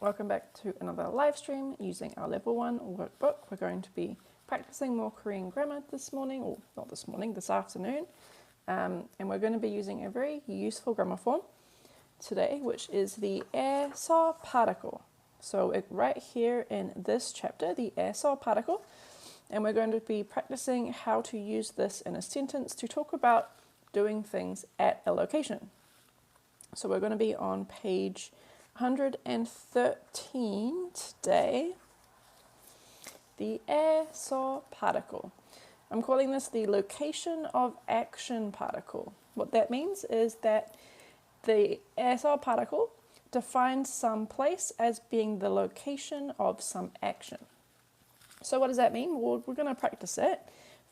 welcome back to another live stream using our level 1 workbook. We're going to be practicing more Korean grammar this morning, or not this morning, this afternoon. And we're going to be using a very useful grammar form today, which is the 에서 particle. So right here in this chapter, the 에서 particle, and we're going to be practicing how to use this in a sentence to talk about doing things at a location. So we're going to be on page 113 today. The 에서 particle. I'm calling this the location of action particle. What that means is that the 에서 particle defines some place as being the location of some action. So what does that mean? Well, we're going to practice it.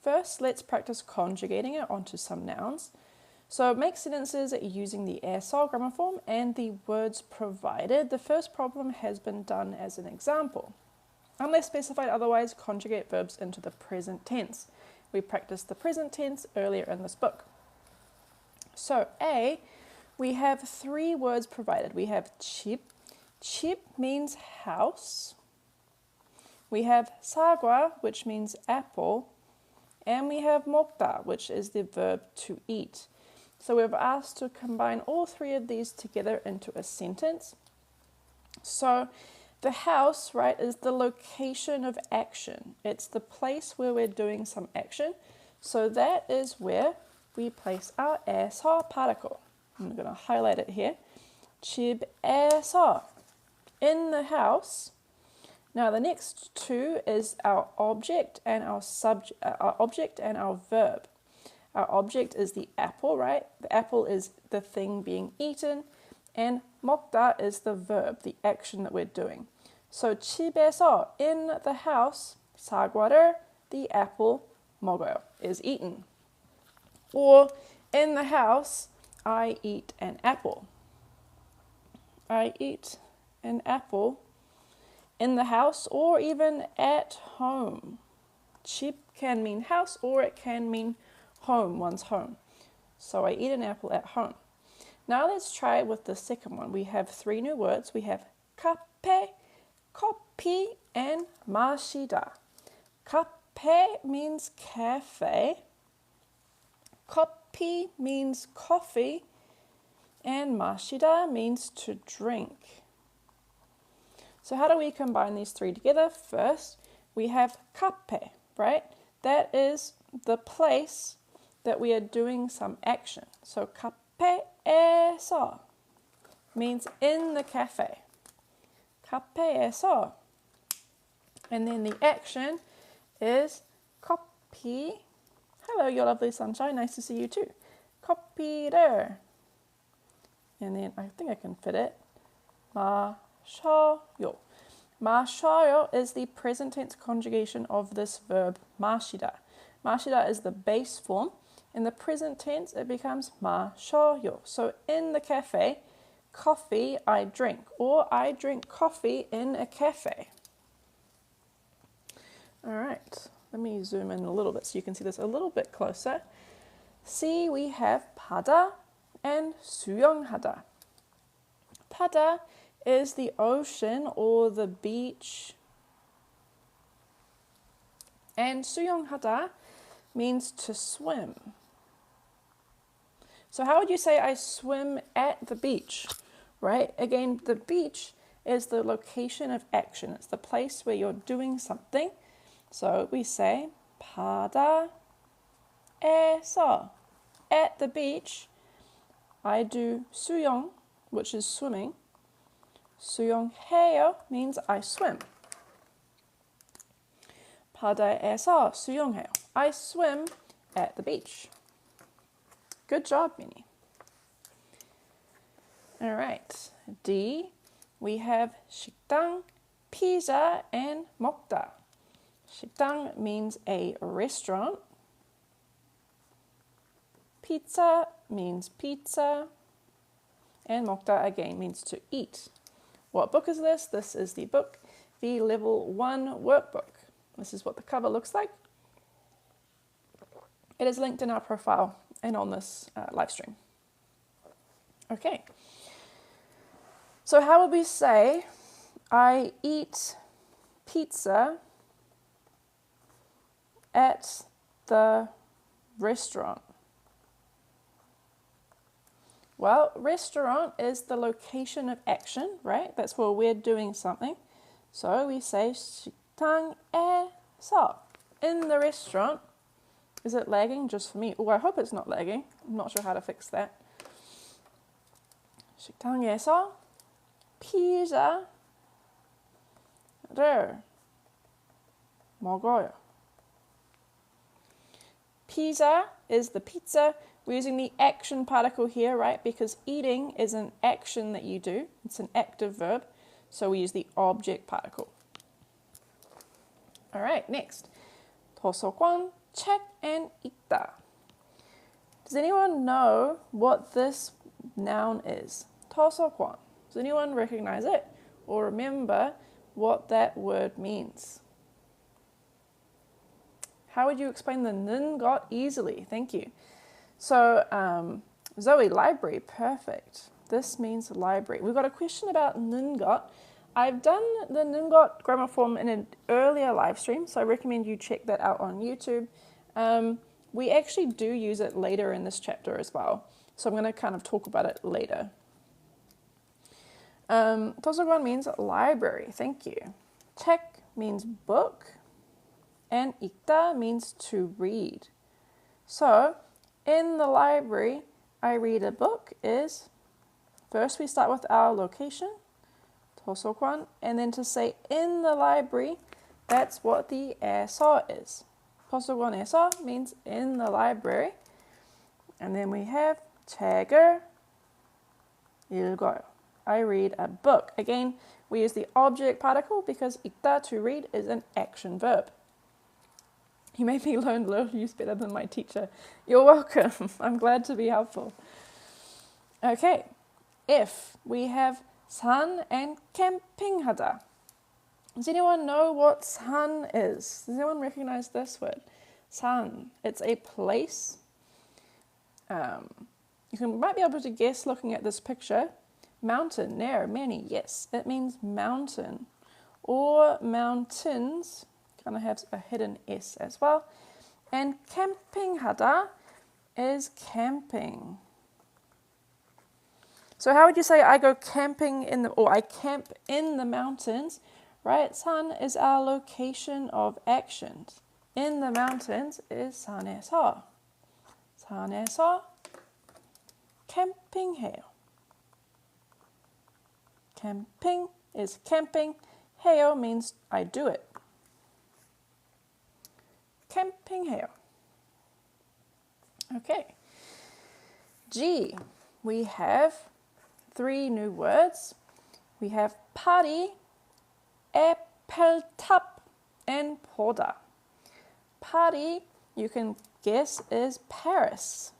First, let's practice conjugating it onto some nouns. So make sentences using the 에서 grammar form and the words provided. The first problem has been done as an example. Unless specified otherwise, conjugate verbs into the present tense. We practiced the present tense earlier in this book. So A, we have 3 words provided. We have 집. 집 means house. We have 사과, which means apple. And we have 먹다, which is the verb to eat. So we've asked to combine all 3 of these together into a sentence. So the house, right, is the location of action. It's the place where we're doing some action. So that is where we place our 에서 particle. I'm going to highlight it here. 집에서, in the house. Now the next 2 is our object and our verb. Our object is the apple, right? The apple is the thing being eaten, and 먹다 is the verb, the action that we're doing. So 집에서, in the house, 사과를, the apple, 먹어요, is eaten. Or in the house, I eat an apple. I eat an apple in the house or even at home. 집 can mean house or it can mean home, one's home. So I eat an apple at home. Now let's try with the second one. We have 3 new words. We have 카페, 커피, and 마시다. 카페 means cafe. 커피 means coffee. And 마시다 means to drink. So how do we combine these 3 together? First, we have 카페, right? That is the place that we are doing some action. So 카페에서 means in the cafe. 카페에서. And then the action is 커피. Hello, your lovely sunshine. Nice to see you too. 커피를. And then I think I can fit it. 마셔요. 마셔요 is the present tense conjugation of this verb 마시다. 마시다 is the base form. In the present tense, it becomes 마셔요. So in the cafe, coffee I drink, or I drink coffee in a cafe. All right, let me zoom in a little bit so you can see this a little bit closer. See, we have 바다 and 수영하다. 바다 is the ocean or the beach. And 수영하다 means to swim. So how would you say I swim at the beach, right? Again, the beach is the location of action. It's the place where you're doing something. So we say 바다에서, at the beach. I do 수영, which is swimming. 수영해요 means I swim. 바다에서 수영해요. I swim at the beach. Good job, Minnie. All right. D, we have 식당, pizza, and 먹다. 식당 means a restaurant. Pizza means pizza. And 먹다 again means to eat. What book is this? This is the book, the Level 1 workbook. This is what the cover looks like. It is linked in our profile and on this live stream. Okay. So how would we say I eat pizza at the restaurant. Well, restaurant is the location of action, right? That's where we're doing something. So we say 식당에서. In the restaurant. Is it lagging just for me? Oh, I hope it's not lagging. I'm not sure how to fix that. 식당에서 피자를 먹어요. Pizza is the pizza. We're using the action particle here, right? Because eating is an action that you do. It's an active verb. So we use the object particle. All right, next. 도서관, 책 and 읽다. Does anyone know what this noun is? 도서관. Does anyone recognize it or remember what that word means? How would you explain the 는 것 easily? Thank you. So, Zoe, library, perfect. This means library. We've got a question about 는 것. I've done the 는 것 grammar form in an earlier live stream, so I recommend you check that out on YouTube. We actually do use it later in this chapter as well, so I'm going to kind of talk about it later. 도서관 means library, thank you. 책 means book, and 읽다 means to read. So, in the library, I read a book is, first we start with our location, 도서관, and then to say in the library, that's what the 에서 is. 도서관에서 means in the library. And then we have 책을 읽어요. I read a book. Again, we use the object particle because 읽다, to read, is an action verb. You made me learn little use better than my teacher. You're welcome. I'm glad to be helpful. Okay, if we have 산 and 캠핑하다. Does anyone know what 산 is? Does anyone recognize this word? 산. It's a place. You might be able to guess looking at this picture. Mountain, there, many, yes. It means mountain. Or mountains, kind of has a hidden S as well. And 캠핑하다 is camping. So how would you say I go camping or I camp in the mountains, right? 산 is our location of actions. In the mountains is 산에서. 산에서 캠핑해요. Camping is camping. 해요 means I do it. 캠핑해요. Okay. G, we have 3 new words. We have party, 애플탑, and 보다. Party, you can guess, is Paris.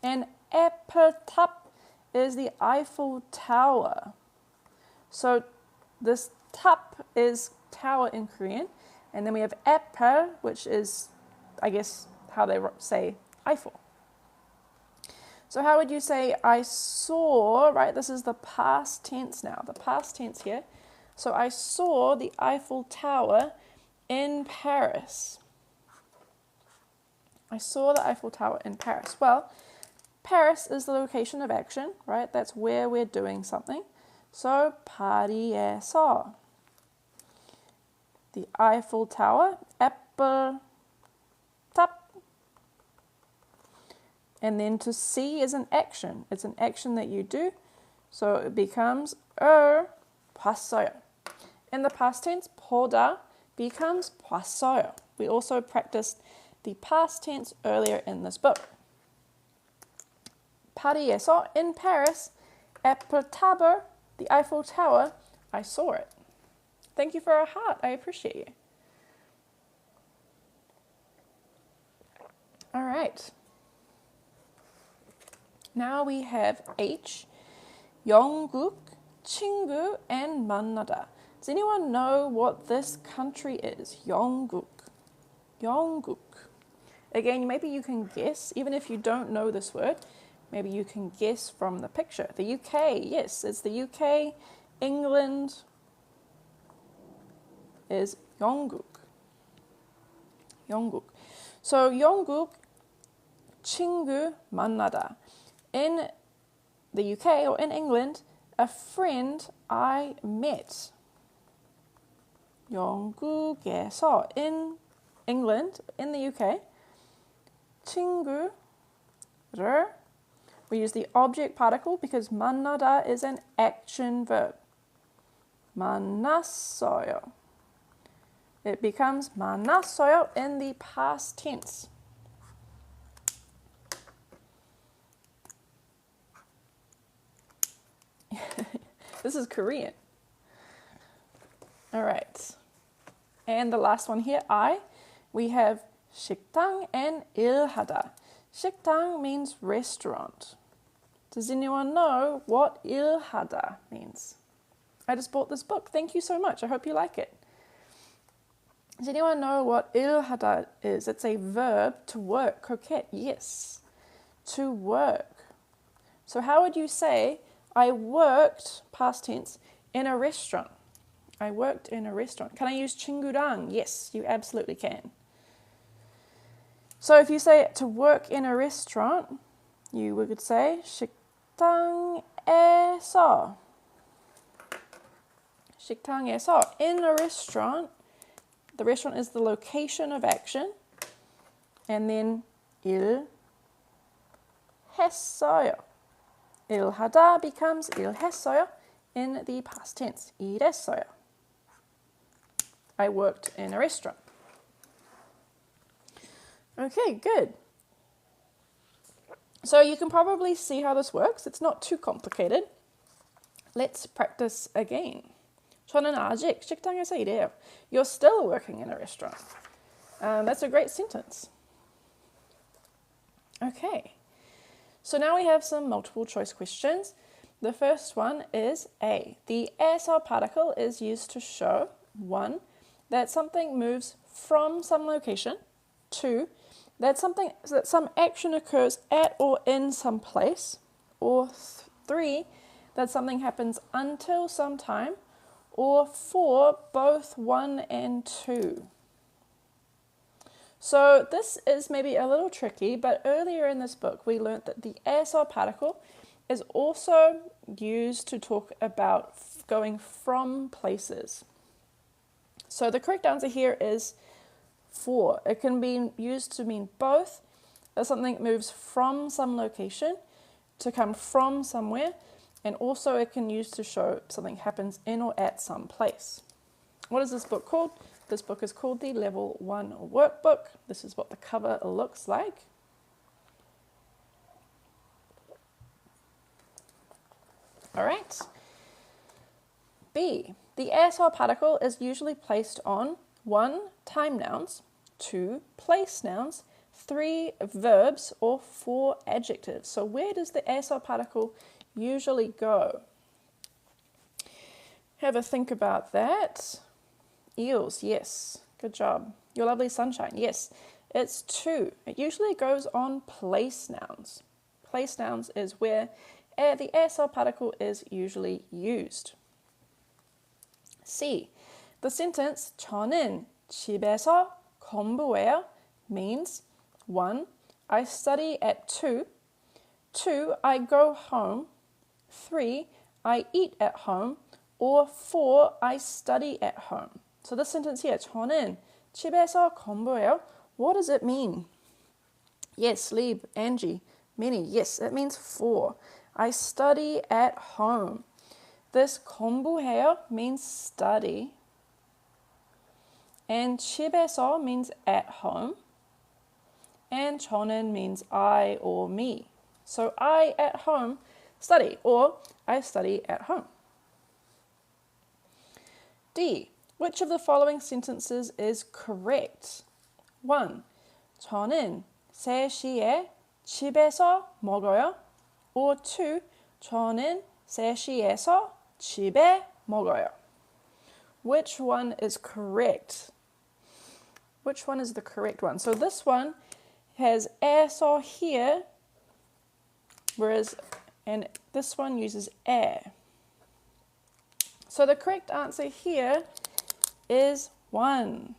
And 애플탑 is the Eiffel Tower. So this 탑 is tower in Korean. And then we have 애플, which is, I guess, how they say Eiffel. So how would you say I saw, right? This is the past tense now, the past tense here. So I saw the Eiffel Tower in Paris. I saw the Eiffel Tower in Paris. Well, Paris is the location of action, right? That's where we're doing something. So 파리에서. The Eiffel Tower, 애플탑. And then to see is an action. It's an action that you do. So it becomes 봤어요. In the past tense, 보다 becomes 봤어요. We also practiced the past tense earlier in this book. 파리에서, in Paris, 애플탑을, the Eiffel Tower, I saw it. Thank you for a heart. I appreciate you. All right. Now we have H, 영국, 친구, and 만나다. Does anyone know what this country is? 영국. 영국. Again, maybe you can guess, even if you don't know this word, maybe you can guess from the picture. The UK, yes, it's the UK, England, is 영국. 영국. So 영국 친구 만나다. In the UK or in England, a friend I met. 영국에서, in England, in the UK, 친구를, we use the object particle because 만나다 is an action verb. 만났어요. It becomes 만났어요 in the past tense. This is Korean. All right. And the last one here, I, we have 식당 and 일하다. 식당 means restaurant. Does anyone know what 일하다 means? I just bought this book. Thank you so much. I hope you like it. Does anyone know what 일하다 is? It's a verb to work. Coquette, yes. To work. So how would you say, I worked, past tense, in a restaurant? I worked in a restaurant. Can I use 친구랑? Yes, you absolutely can. So if you say to work in a restaurant, you would say 식당에서. 식당에서. In a restaurant, the restaurant is the location of action. And then 일했어요. 일하다 becomes 일했어요 in the past tense. 일했어요. I worked in a restaurant. Okay, good. So you can probably see how this works. It's not too complicated. Let's practice again. 저는 아직 식당에서 일해요. You're still working in a restaurant. That's a great sentence. Okay. So now we have some multiple choice questions. The first one is A. The SR particle is used to show 1. That something moves from some location. 2. That some action occurs at or in some place. Or 3. That something happens until some time. Or 4. Both 1 and 2. So this is maybe a little tricky, but earlier in this book we learnt that the SR particle is also used to talk about going from places. So the correct answer here is 4. It can be used to mean both, that something moves from some location to come from somewhere, and also it can use to show something happens in or at some place. What is this book called? This book is called the Level 1 Workbook. This is what the cover looks like. All right. B. The SR particle is usually placed on 1. Time nouns, 2. Place nouns, 3. Verbs, or 4. Adjectives. So where does the SR particle usually go? Have a think about that. Eels, yes. Good job. Your lovely sunshine, yes. It's 2. It usually goes on place nouns. Place nouns is where the SR particle is usually used. C. The sentence 저는 집에서 공부해요 means 1. I study at 2. 2. I go home. 3. I eat at home. Or 4. I study at home. So this sentence here, 저는 집에서 공부해요. What does it mean? Yes, Lieb, Angie, Minnie, yes, it means 4. I study at home. This 공부해요 means study. And 집에서 means at home. And 저는 means I or me. So I at home study, or I study at home. D. Which of the following sentences is correct? 1. 저는 3시에 집에서 먹어요. Or 2. 저는 3시에서 집에 먹어요. Which one is correct? Which one is the correct one? So this one has 애서 here, and this one uses 애. So the correct answer here is 1.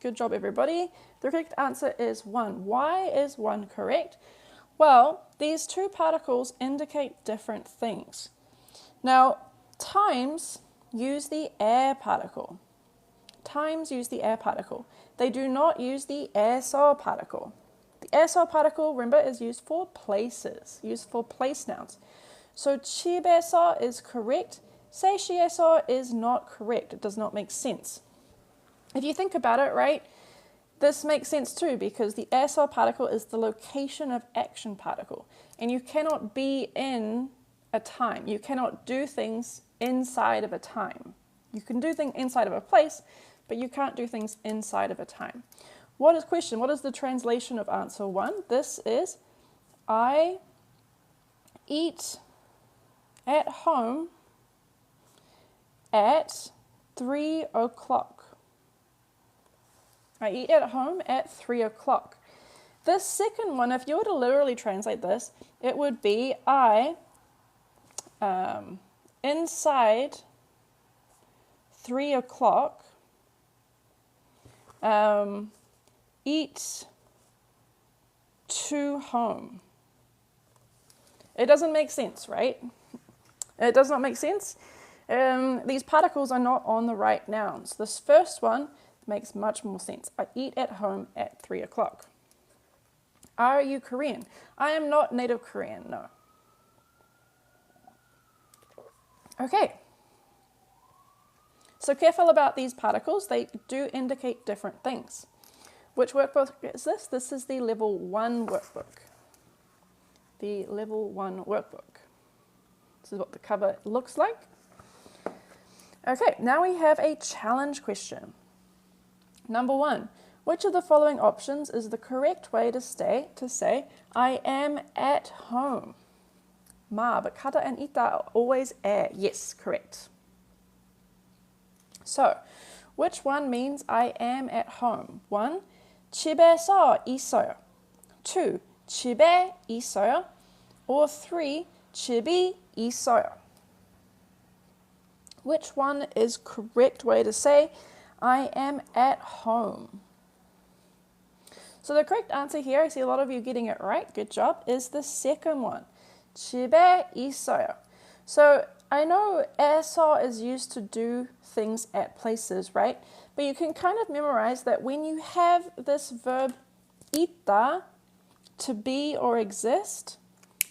Good job, everybody. The correct answer is 1. Why is 1 correct? Well, these two particles indicate different things. Now, times use the air particle. Times use the air particle. They do not use the airso particle. The airso particle, remember, is used for places, used for place nouns. So chibeso is correct. Seishieso is not correct. It does not make sense. If you think about it, right, this makes sense too, because the airso particle is the location of action particle. And you cannot be in a time. You cannot do things inside of a time. You can do things inside of a place, but you can't do things inside of a time. What is the translation of answer 1? This is, I eat at home at 3 o'clock. I eat at home at 3 o'clock. This second one, if you were to literally translate this, it would be I, inside 3 o'clock, eat to home. It doesn't make sense, right? It does not make sense. These particles are not on the right nouns. This first one makes much more sense. I eat at home at 3 o'clock. Are you Korean? I am not native Korean, no. Okay. So careful about these particles. They do indicate different things. Which workbook is this? This is the Level 1 workbook. The Level 1 workbook. This is what the cover looks like. Okay, now we have a challenge question. Number 1, which of the following options is the correct way to say, I am at home? Ma, but kata and ita are always air. Yes, correct. So, which one means I am at home? 1, 집에서 있어요. 2, 집에 있어요. Or 3, 집이 있어요. Which one is correct way to say, I am at home? So the correct answer here, I see a lot of you getting it right, good job, is the second one. 집에 있어요. So I know 에서 is used to do things at places, right? But you can kind of memorize that when you have this verb 있다, to be or exist,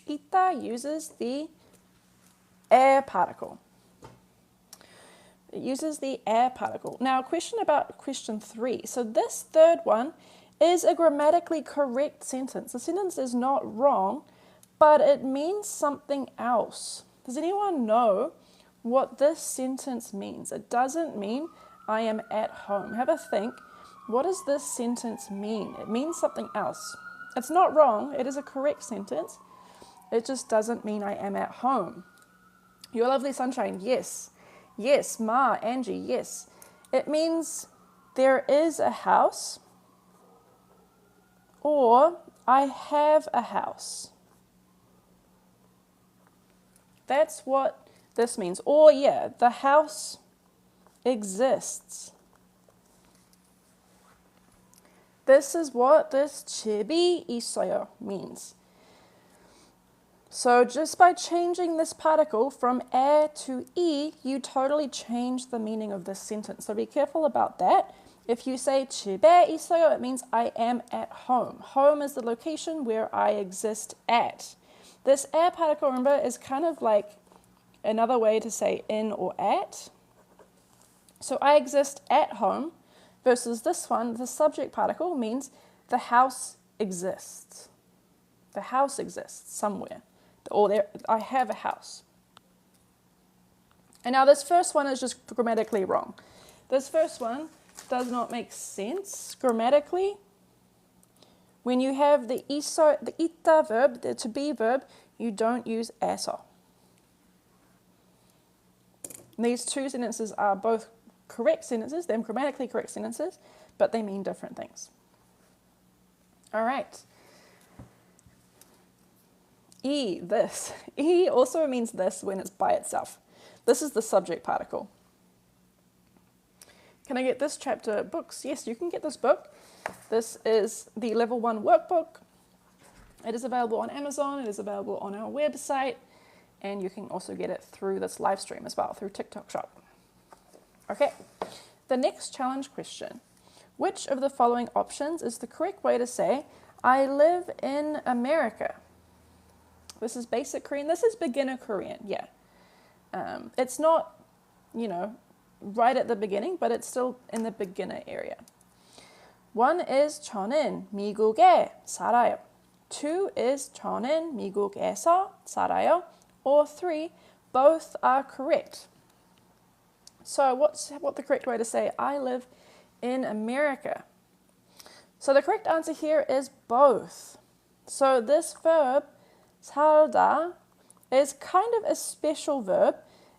있다 uses the air particle. It uses the air particle. Now, a question about question 3. So this third one is a grammatically correct sentence. The sentence is not wrong, but it means something else. Does anyone know what this sentence means? It doesn't mean I am at home. Have a think. What does this sentence mean? It means something else. It's not wrong. It is a correct sentence. It just doesn't mean I am at home. Your lovely sunshine, yes. Yes, Ma, Angie, yes. It means there is a house or I have a house. That's what this means. Or yeah, the house exists. This is what this 집이 있어요 means. So just by changing this particle from 에 to 이, you totally change the meaning of this sentence. So be careful about that. If you say 집에 있어요, it means I am at home. Home is the location where I exist at. This 에 particle, remember, is kind of like another way to say in or at. So I exist at home versus this one, the subject particle means the house exists. The house exists somewhere. Or there, I have a house. And now this first one is just grammatically wrong. This first one does not make sense grammatically. When you have the iso, the ita verb, the to be verb, you don't use eso. These two sentences are both correct sentences, they're grammatically correct sentences, but they mean different things. All right. This. E also means this when it's by itself. This is the subject particle. Can I get this chapter books? Yes, you can get this book. This is the Level 1 workbook. It is available on Amazon. It is available on our website. And you can also get it through this live stream as well, through TikTok Shop. Okay, the next challenge question. Which of the following options is the correct way to say, I live in America? This is basic Korean. This is beginner Korean, yeah. It's not, right at the beginning, but it's still in the beginner area. 1 is 저는 미국에 살아요. 2 is 저는 미국에서 살아요. Or 3, both are correct. So what's the correct way to say I live in America? So the correct answer here is both. So this verb, 살다, is kind of a special verb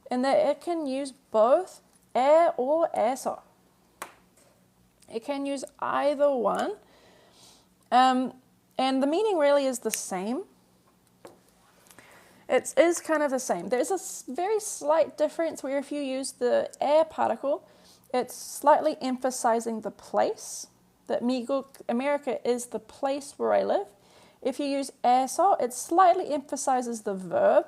in that it can use both 에 or 에서. It can use either one. And the meaning really is the same. It is kind of the same. There's a very slight difference where if you use the 에 particle, it's slightly emphasizing the place, that 미국, America is the place where I live. If you use 에서, it slightly emphasizes the verb,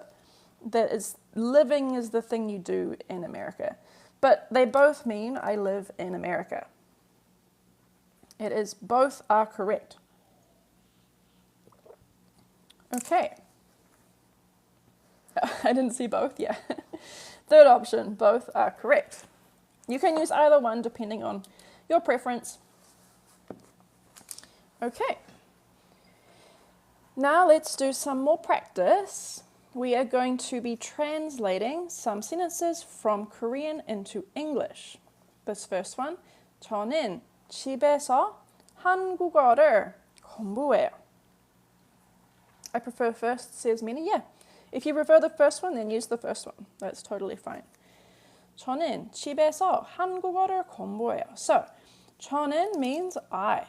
that is living is the thing you do in America. But they both mean I live in America. It is both are correct. Okay. I didn't see both, yeah. Third option, both are correct. You can use either one depending on your preference. Okay. Now let's do some more practice. We are going to be translating some sentences from Korean into English. This first one, 저는 집에서 한국어를 공부해요. I prefer first, says Mina. Yeah. If you prefer the first one, then use the first one. That's totally fine. 저는 집에서 한국어를 공부해요. So, 저는 means I.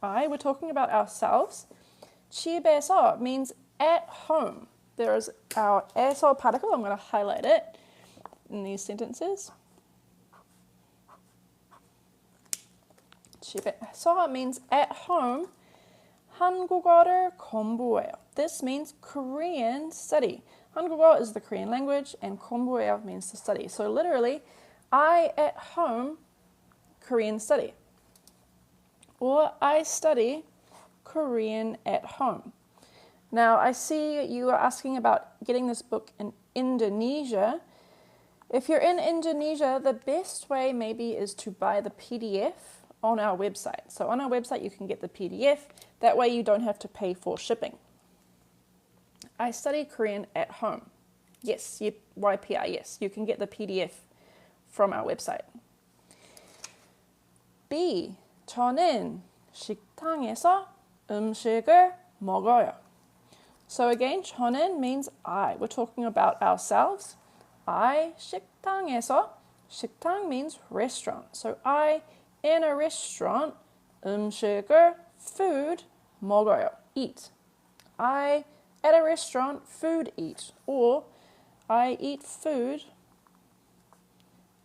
We're talking about ourselves. 집에서 means at home. There is our 에서 particle. I'm going to highlight it in these sentences. 집에서 means at home. 한국어를 공부해요. This means Korean study. 한국어 is the Korean language and 공부해요 means to study. So literally, I at home Korean study. Or I study Korean at home. Now I see you are asking about getting this book in Indonesia. If you're in Indonesia, the best way maybe is to buy the PDF on our website. So on our website you can get the PDF. That way you don't have to pay for shipping. I study Korean at home. Yes, YPI, yes. You can get the PDF from our website. B. 저는 식당에서 음식을 먹어요. So again, 저는 means I. We're talking about ourselves. I 식당에서. 식당 means restaurant. So I in a restaurant 음식을 food 먹어요. Eat. I at a restaurant food eat. Or I eat food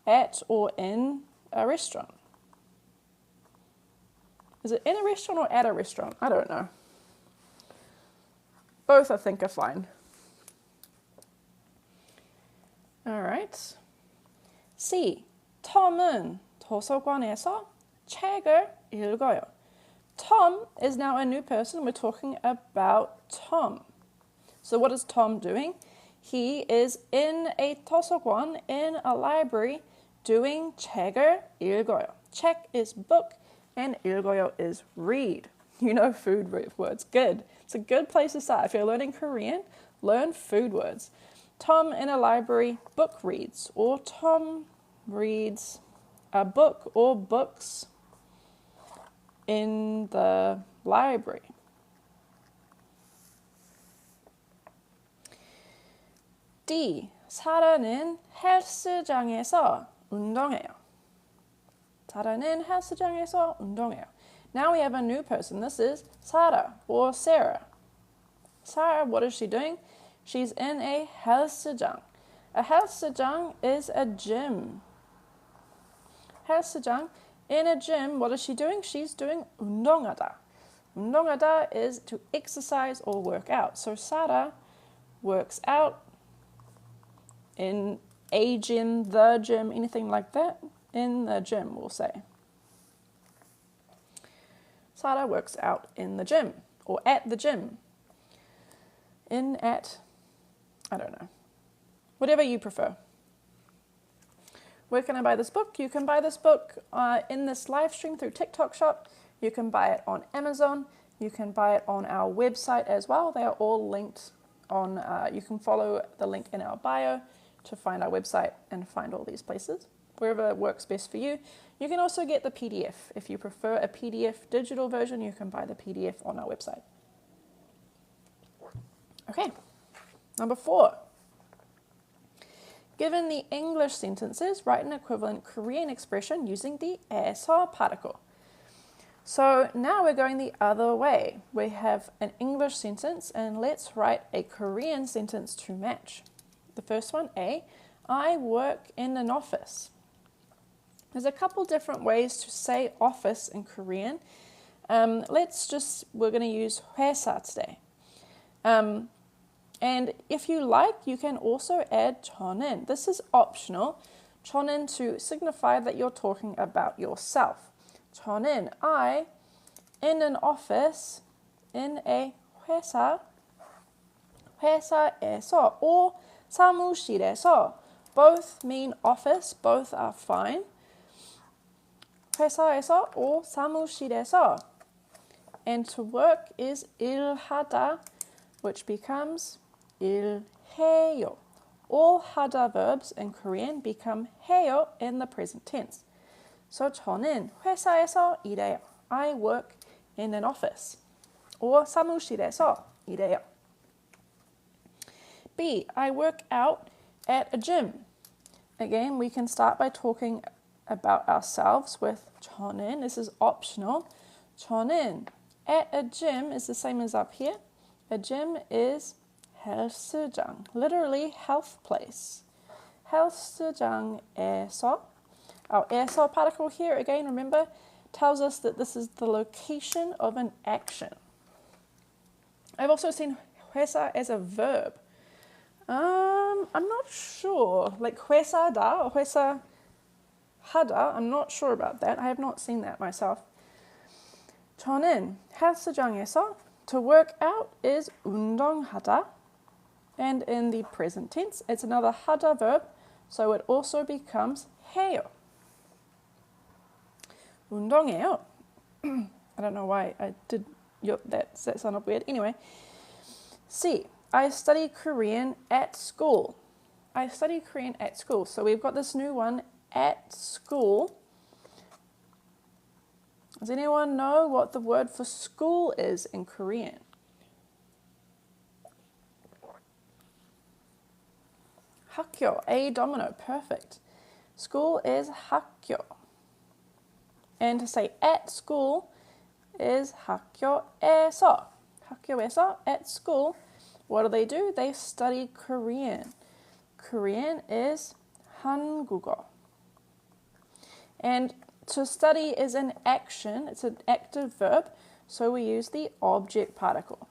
at or in a restaurant. Is it in a restaurant or at a restaurant? I don't know. Both I think are fine. Alright. C. 톰은 도서관에서 책을 읽어요. Tom is now a new person. We're talking about Tom. So what is Tom doing? He is in a 도서관, in a library, doing 책을 읽어요. 책 is book, and 읽어요 is read. You know food words. Good. It's a good place to start. If you're learning Korean, learn food words. Tom in a library, book reads. Or Tom reads a book or books in the library. D. 사라는 헬스장에서 운동해요. 사라는 헬스장에서 운동해요. Now we have a new person. This is Sarah or Sarah. Sarah, what is she doing? She's in a 헬스장. A 헬스장 is a gym. 헬스장. In a gym, what is she doing? She's doing 운동하다. 운동하다 is to exercise or work out. So Sarah works out in a gym, the gym, anything like that. In the gym, we'll say. Sarah works out in the gym or at the gym. In, at, I don't know. Whatever you prefer. Where can I buy this book? You can buy this book in this live stream through TikTok Shop. You can buy it on Amazon. You can buy it on our website as well. They are all linked on, you can follow the link in our bio to find our website and find all these places. Wherever works best for you. You can also get the PDF. If you prefer a PDF digital version, you can buy the PDF on our website. Okay, number 4. Given the English sentences, write an equivalent Korean expression using the 에서 particle. So now we're going the other way. We have an English sentence and let's write a Korean sentence to match. The first one, A, I work in an office. There's a couple different ways to say office in Korean. We're going to use 회사 today. And if you like, you can also add 저는. This is optional. 저는 to signify that you're talking about yourself. 저는, I, in an office, in a 회사, 회사에서, or 사무실에서. Both mean office, both are fine. 회사에서 or 사무실에서. And to work is 일하다, which becomes 일해요. All 하다 verbs in Korean become 해요 in the present tense. So 저는 회사에서 일해요. I work in an office. or 사무실에서 일해요. B, I work out at a gym. Again, we can start by talking about ourselves with 저는. This is optional. 저는 at a gym is the same as up here. A gym is 헬스장, literally health place. 헬스장에서. Our 에서 particle here, again, remember, tells us that this is the location of an action. I've also seen 회사 as a verb. I'm not sure. Like 회사다 or 회사하다, I'm not sure about that. I have not seen that myself. 저는 헬스장에서 to work out is 운동하다. And in the present tense, it's another 하다 verb, so it also becomes 해요. 운동해요. I don't know why I did that sounded weird. Anyway, C, I study Korean at school. I study Korean at school. So we've got this new one, at school. Does anyone know what the word for school is in Korean? 학교, A domino, perfect. School is 학교. And to say at school is 학교에서. 학교에서, at school. What do? They study Korean. Korean is 한국어. And to study is an action. It's an active verb. So we use the object particle.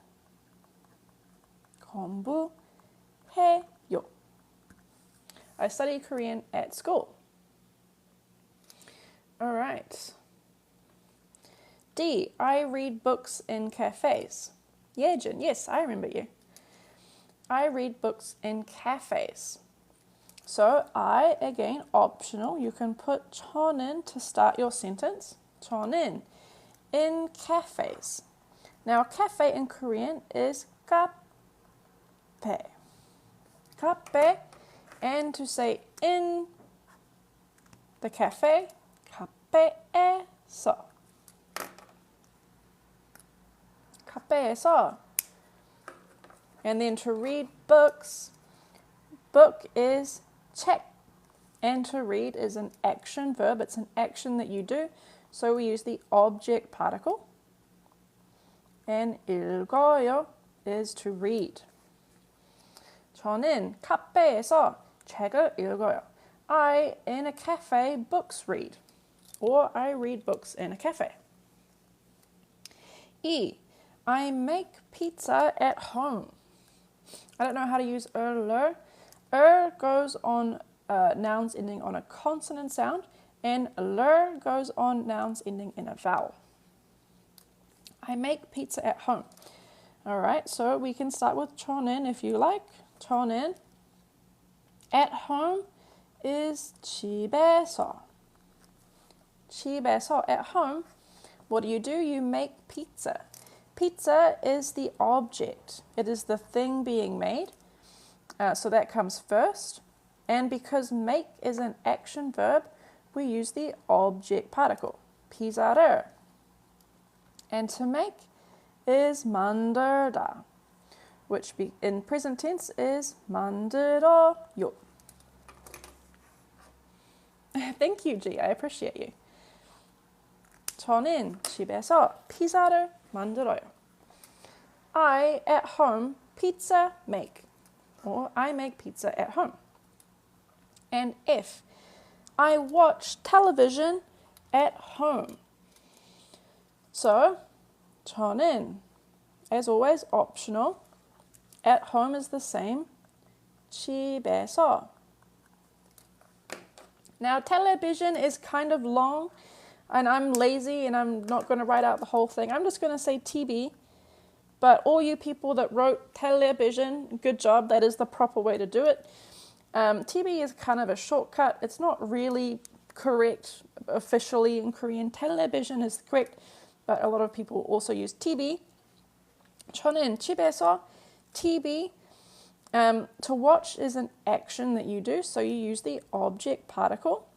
공부해요. I study Korean at school. All right. D, I read books in cafes. Yejin, yes, I remember you. I read books in cafes. So I, again, optional. You can put 저는 to start your sentence. 저는 in cafes. Now, cafe in Korean is 카페. 카페. And to say in the cafe, 카페에서. 카페에서. And then to read books, book is 책. And to read is an action verb. It's an action that you do. So we use the object particle. And 읽어요 is to read. 저는 카페에서 책을 읽어요. I, in a cafe, books read. or I read books in a cafe. E, I make pizza at home. I don't know how to use le. Goes on nouns ending on a consonant sound, and le goes on nouns ending in a vowel. I make pizza at home. All right, so we can start with 저는 if you like. 저는 at home is 집에서. 집에서, at home. What do? You make pizza. Pizza is the object. It is the thing being made. So that comes first. And because make is an action verb, we use the object particle. 피자를. And to make is 만들다, which in present tense is 만들어요. Thank you, G. I appreciate you. 저는 집에서 피자를 만들어요. I, at home, pizza make. Or I make pizza at home. And F, I watch television at home. So, 저는, as always, optional. At home is the same. 집에서. Now, television is kind of long, and I'm lazy, and I'm not going to write out the whole thing. I'm just going to say TV. But all you people that wrote television, good job. That is the proper way to do it. TV is kind of a shortcut. It's not really correct officially in Korean. Television is correct, but a lot of people also use TV. 저는 집에서 TV. To watch is an action that you do, so you use the object particle.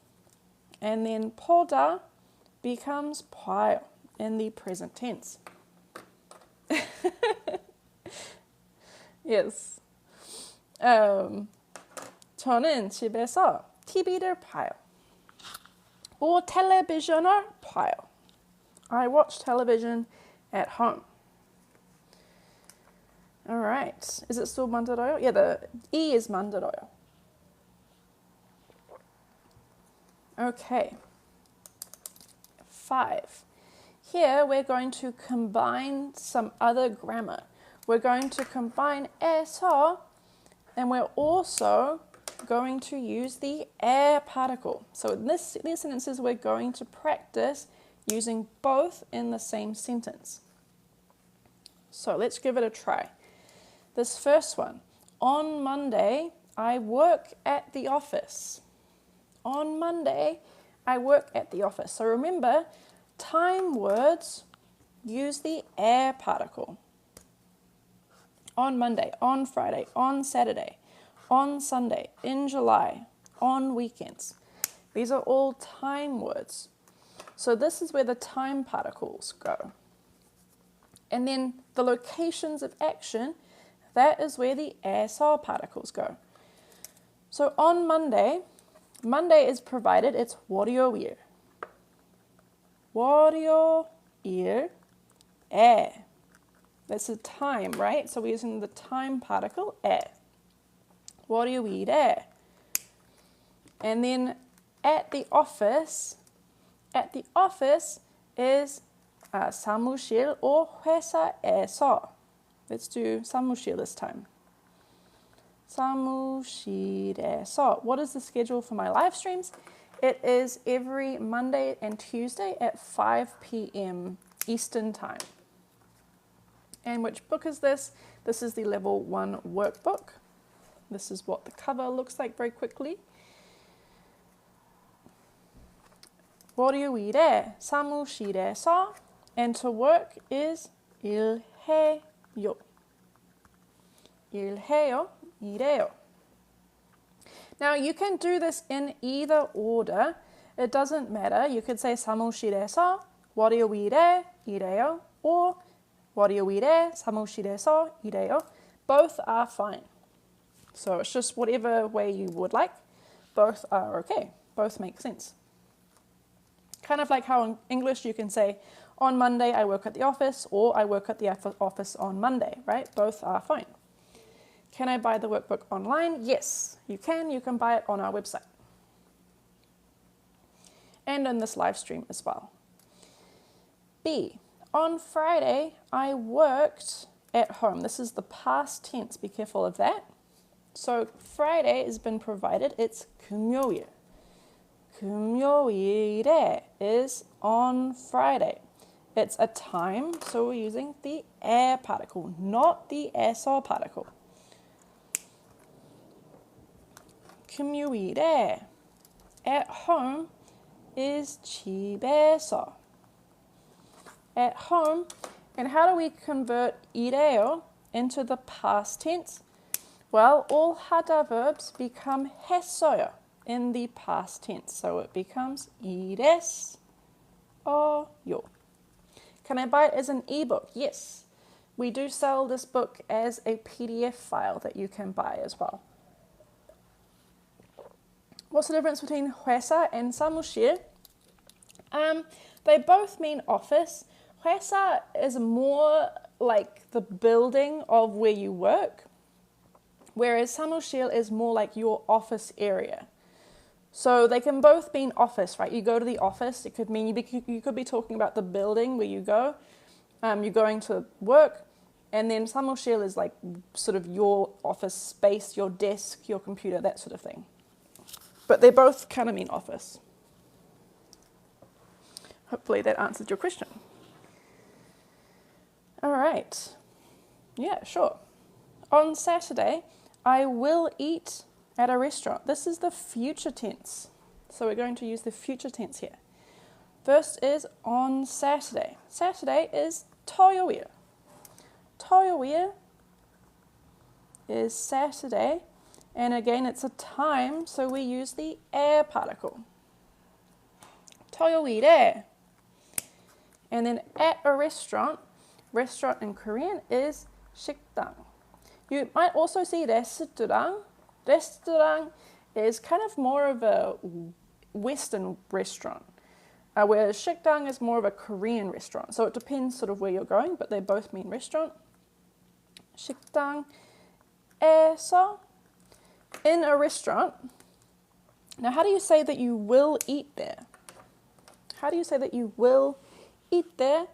And then 보다 becomes 봐요 in the present tense. Yes. 저는 집에서 TV를 봐요. or 텔레비전을 봐요. I watch television at home. All right. Is it still 만들어요? Yeah, the E is 만들어요. Okay. 5. Here we're going to combine some other grammar. We're going to combine 에서, and we're also going to use the 에 particle. So in these sentences, we're going to practice using both in the same sentence. So let's give it a try. This first one. On Monday, I work at the office. On Monday, I work at the office. So remember, time words use the 에 particle. On Monday, on Friday, on Saturday, on Sunday, in July, on weekends. These are all time words. So this is where the time particles go. And then the locations of action, that is where the 에서 particles go. So on Monday, Monday is provided, it's 월요일. 월요일 에. That's the time, right? So we're using the time particle 에. 월요일에. And then at the office is 사무실 or 회사에서. Let's do 사무실 this time. 사무실에서. What is the schedule for my live streams? It is every Monday and Tuesday at 5 p.m. Eastern Time. And which book is this? This is the Level 1 workbook. This is what the cover looks like very quickly. 월요일에 사무실에서, and to work is 일해요. 일해요, 일해요. Now you can do this in either order. It doesn't matter. You could say 사무실에서 월요일에 일해요, or 월요일에 사무실에서 일해요. Both are fine. So it's just whatever way you would like. Both are okay. Both make sense. Kind of like how in English you can say, on Monday I work at the office, or I work at the office on Monday, right? Both are fine. Can I buy the workbook online? Yes, you can. You can buy it on our website. and in this live stream as well. B, on Friday, I worked at home. This is the past tense. Be careful of that. So Friday has been provided. It's 금요일. 금요일에 is on Friday. It's a time, so we're using the 에 particle, not the 에서 particle. 금요일에 at home is 집에서. At home. And how do we convert 일해요 into the past tense? Well, all 하다 verbs become 했어요 in the past tense. So it becomes 일했어요. Can I buy it as an ebook? Yes. We do sell this book as a PDF file that you can buy as well. What's the difference between 회사 and 사무실? They both mean office. 회사 is more like the building of where you work, whereas 사무실 is more like your office area. So they can both mean office, right? You go to the office. It could mean you could be talking about the building where you go. You're going to work, and then 사무실 is like sort of your office space, your desk, your computer, that sort of thing. But they both kind of mean office. Hopefully that answered your question. All right. Yeah, sure. On Saturday, I will eat at a restaurant. This is the future tense. So we're going to use the future tense here. First is on Saturday. Saturday is 토요일. 토요일 is Saturday. And again, it's a time, so we use the 에 particle. 토요일에. And then at a restaurant, restaurant in Korean is 식당. You might also see 레스토랑. Restaurant is kind of more of a Western restaurant, whereas 식당 is more of a Korean restaurant. So it depends sort of where you're going, but they both mean restaurant. 식당에서, in a restaurant. Now, how do you say that you will eat there? How do you say that you will eat there?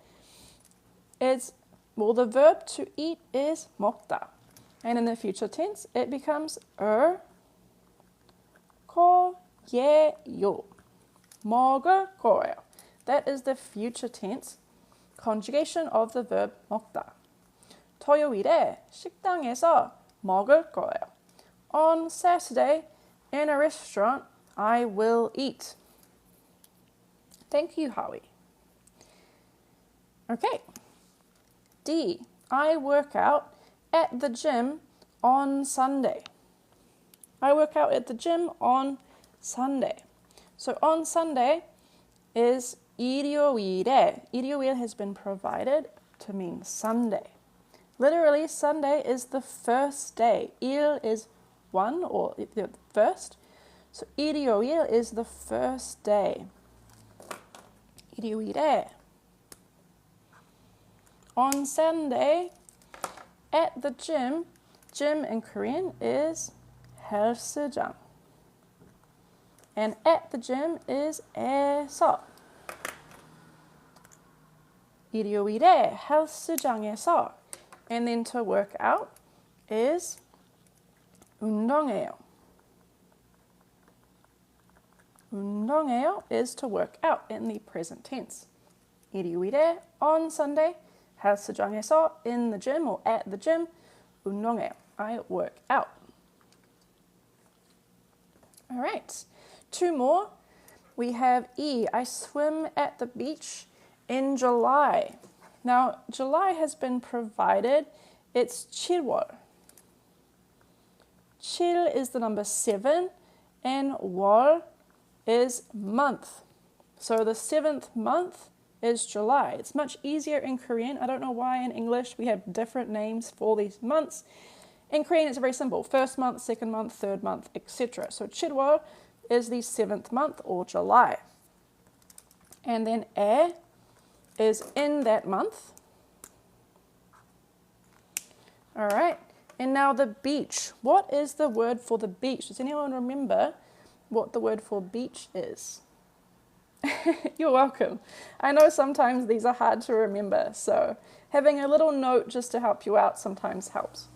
It's, well, the verb to eat is 먹다. And in the future tense, it becomes 거예요. 먹을 거예요. That is the future tense conjugation of the verb 먹다. 토요일에 식당에서 먹을 거예요. On Saturday, in a restaurant, I will eat. Thank you, Howie. Okay. D, I work out at the gym on Sunday. I work out at the gym on Sunday. So on Sunday is 일요일에. 일요일 has been provided to mean Sunday. Literally, Sunday is the first day. 일 is one or the first. So 일요일 is the first day. 일요일에. On Sunday, at the gym, gym in Korean is 헬스장. And at the gym is 에서. 일요일에 헬스장에서. And then to work out is 운동해요. 운동해요 is to work out in the present tense. 일요일에 on Sunday, 헬스장에서 in the gym or at the gym, 운동해요. I work out. All right, two more. We have E, I swim at the beach in July. Now, July has been provided. It's 7월. 7 is the number 7 and 월 is month. So the 7th month is July. It's much easier in Korean. I don't know why in English we have different names for these months. In Korean, it's very simple. First month, second month, third month, etc. So 7월 is the 7th month or July. And then 에 is in that month. All right. And now the beach. What is the word for the beach? Does anyone remember what the word for beach is? You're welcome. I know sometimes these are hard to remember, so having a little note just to help you out sometimes helps.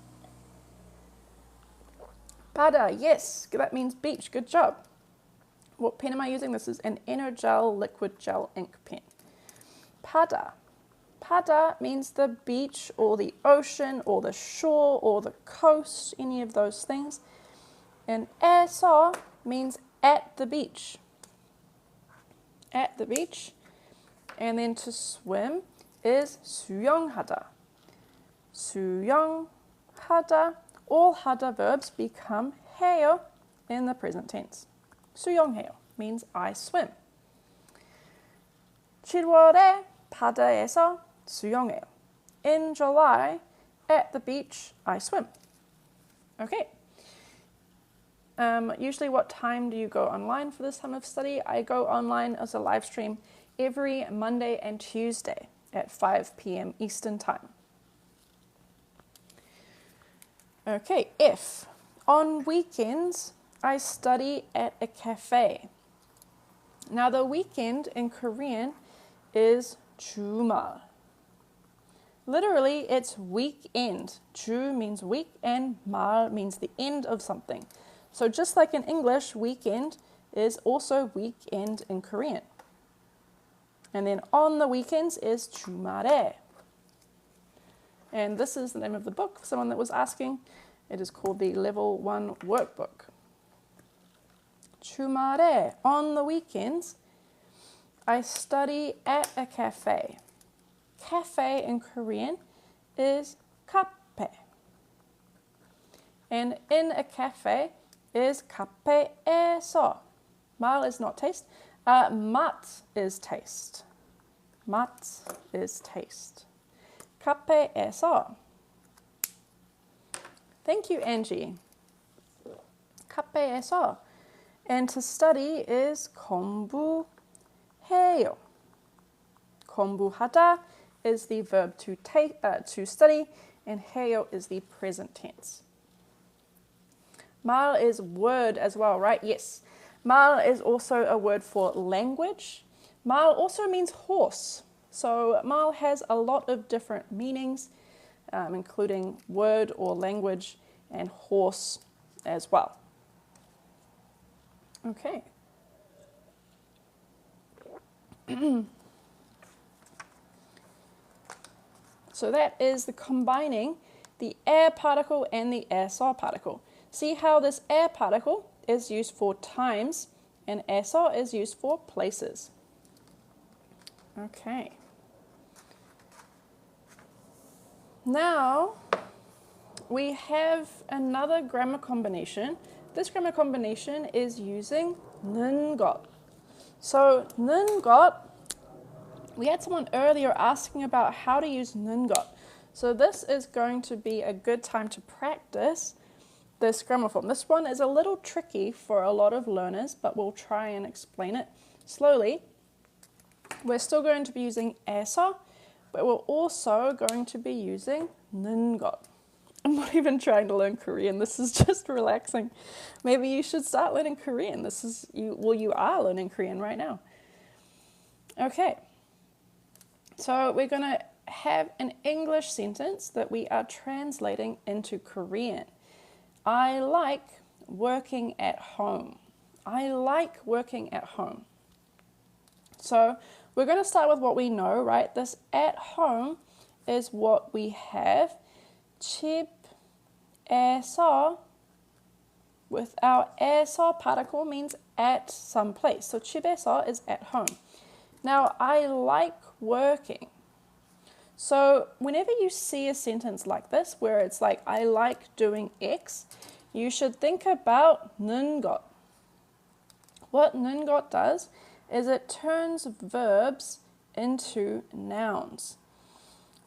Pada, yes, that means beach. Good job. What pen am I using? This is an Energel liquid gel ink pen. Pada. Pada means the beach or the ocean or the shore or the coast, any of those things. And eso means at the beach. At the beach. And then to swim is 수영하다. 수영하다. All 하다 verbs become 해요 in the present tense. 수영해요 means I swim. 7월에 바다에서 수영해요. In July, at the beach, I swim. Okay. Usually what time do you go online for this time of study? I go online as a live stream every Monday and Tuesday at 5 p.m. Eastern Time. Okay, F. On weekends, I study at a cafe. Now the weekend in Korean is 주말. Literally, it's weekend. 주 means week and 말 means the end of something. So just like in English, weekend is also weekend in Korean. And then on the weekends is 주말에. And this is the name of the book, for someone that was asking. It is called the Level 1 Workbook. 주말에, on the weekends, I study at a cafe. Cafe in Korean is 카페. And in a cafe is 카페에서. 말 is not taste. 맛 is taste. 맛 is taste. 카페에서. Thank you, Angie. 카페에서. And to study is 공부해요. 공부하다 is the verb to study, and 해요 is the present tense. 말 is word as well, right? Yes. 말 is also a word for language. 말 also means horse. So 말 has a lot of different meanings, including word or language and horse as well. Okay. So that is the combining the air particle and the 애서 particle. See how this air particle is used for times and 애서 is used for places. Okay. Now we have another grammar combination. This grammar combination is using 는 것. So 는 것, we had someone earlier asking about how to use 는 것. So this is going to be a good time to practice this grammar form. This one is a little tricky for a lot of learners, but we'll try and explain it slowly. We're still going to be using 애서, but we're also going to be using 는 것. I'm not even trying to learn Korean. This is just relaxing. Maybe you should start learning Korean. You are learning Korean right now. Okay. So we're going to have an English sentence that we are translating into Korean. I like working at home. I like working at home. So we're going to start with what we know, right? This at home is what we have. 집에서 with our 에서 particle means at some place. So 집에서 is at home. Now, I like working. So whenever you see a sentence like this, where it's like, I like doing X, you should think about 는 것. What 는 것 does is it turns verbs into nouns.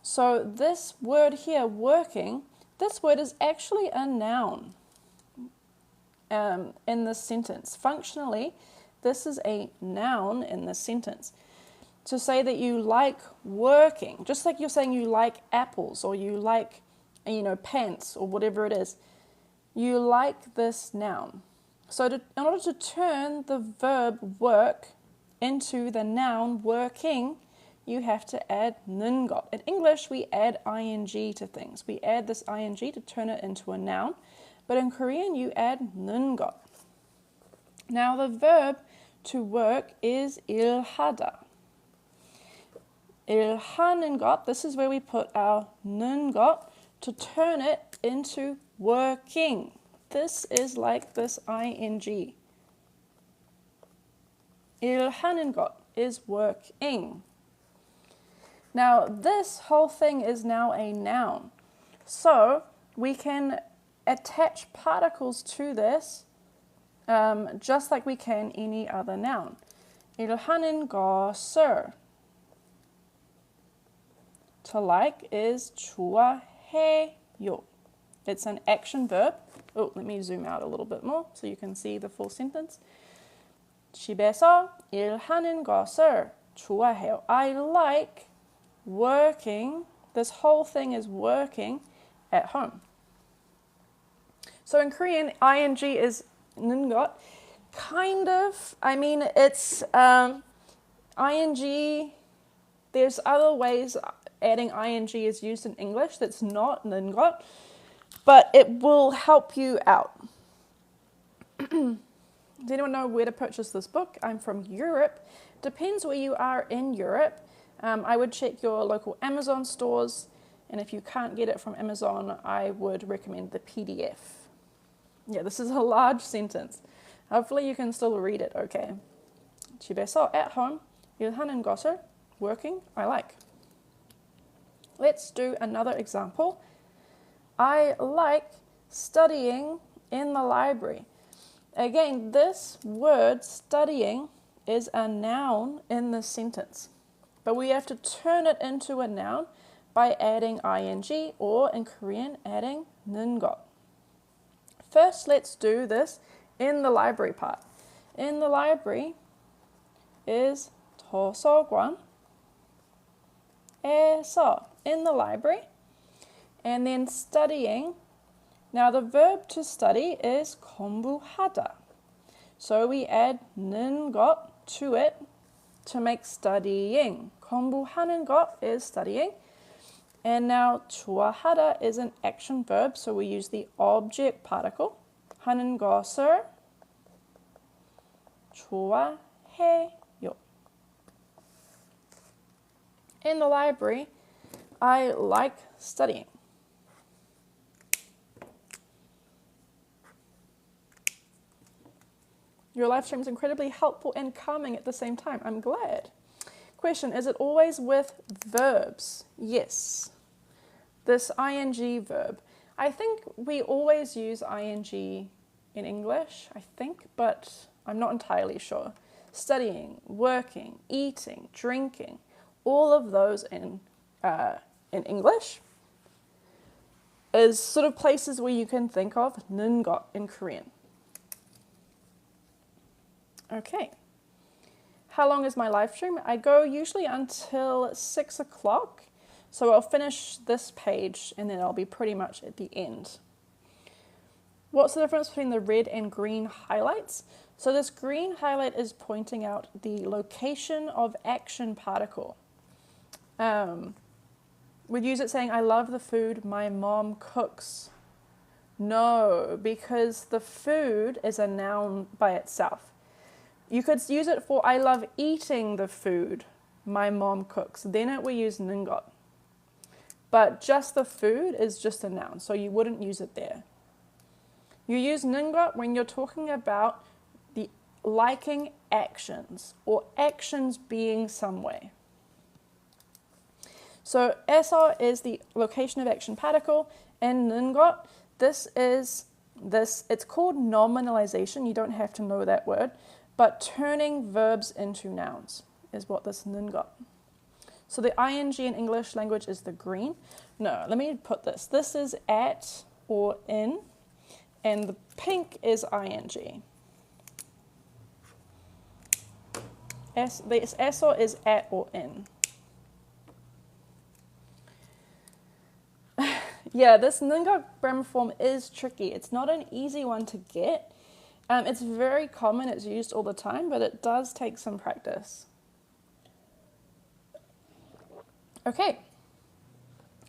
So this word here, working, this word is actually a noun in this sentence. Functionally, this is a noun in this sentence. To say that you like working, just like you're saying you like apples or you like, pants or whatever it is, you like this noun. So in order to turn the verb work into the noun working, you have to add 는 것. In English, we add ing to things. We add this ing to turn it into a noun. But in Korean, you add 는 것. Now, the verb to work is 일하다. 일하는 것, this is where we put our 는 것 to turn it into working. This is like this ing. 일하는 것 is working. Now, this whole thing is now a noun. So, we can attach particles to this just like we can any other noun. 일하는 것을. To like is 좋아해요. It's an action verb. Oh, let me zoom out a little bit more so you can see the full sentence. 집에서 일하는 것을 좋아해요. I like working. This whole thing is working at home. So in Korean, ing is 는 것. Kind of. I mean, it's ing. There's other ways adding ing is used in English that's not 는 것, but it will help you out. Does anyone know where to purchase this book? I'm from Europe. Depends where you are in Europe. I would check your local Amazon stores, and if you can't get it from Amazon, I would recommend the PDF. Yeah, this is a large sentence. Hopefully you can still read it okay. 집에서, at home, 일하는 것을, working, I like. Let's do another example. I like studying in the library. Again, this word studying is a noun in this sentence, but we have to turn it into a noun by adding ing, or in Korean, adding 는 것. First, let's do this in the library part. In the library is 도서관. 에서, in the library. And then studying. Now the verb to study is 공부하다. So we add 는 것 to it to make studying. 공부하는 것 is studying. And now 좋아하다 is an action verb, so we use the object particle. 하는 것을 좋아해요. In the library, I like studying. Your live stream is incredibly helpful and calming at the same time. I'm glad. Question, is it always with verbs? Yes. This ing verb. I think we always use ing in English, I think, but I'm not entirely sure. Studying, working, eating, drinking, all of those in English is sort of places where you can think of 는 것 in Korean. Okay. How long is my live stream? I go usually until 6 o'clock. So I'll finish this page and then I'll be pretty much at the end. What's the difference between the red and green highlights? So this green highlight is pointing out the location of action particle. We'd use it saying, I love the food my mom cooks. No, because the food is a noun by itself. You could use it for, I love eating the food my mom cooks. Then it will use 는 것. But just the food is just a noun, so you wouldn't use it there. You use 는 것 when you're talking about the liking actions or actions being some way. So 에서 is the location of action particle, and 는 것, it's called nominalization. You don't have to know that word, but turning verbs into nouns is what this 는 것. So the ing in English language is the green. No, let me put this. This is at or in, and the pink is ing. This eso is at or in. Yeah, this 는 것 grammar form is tricky. It's not an easy one to get. It's very common, it's used all the time, but it does take some practice. Okay,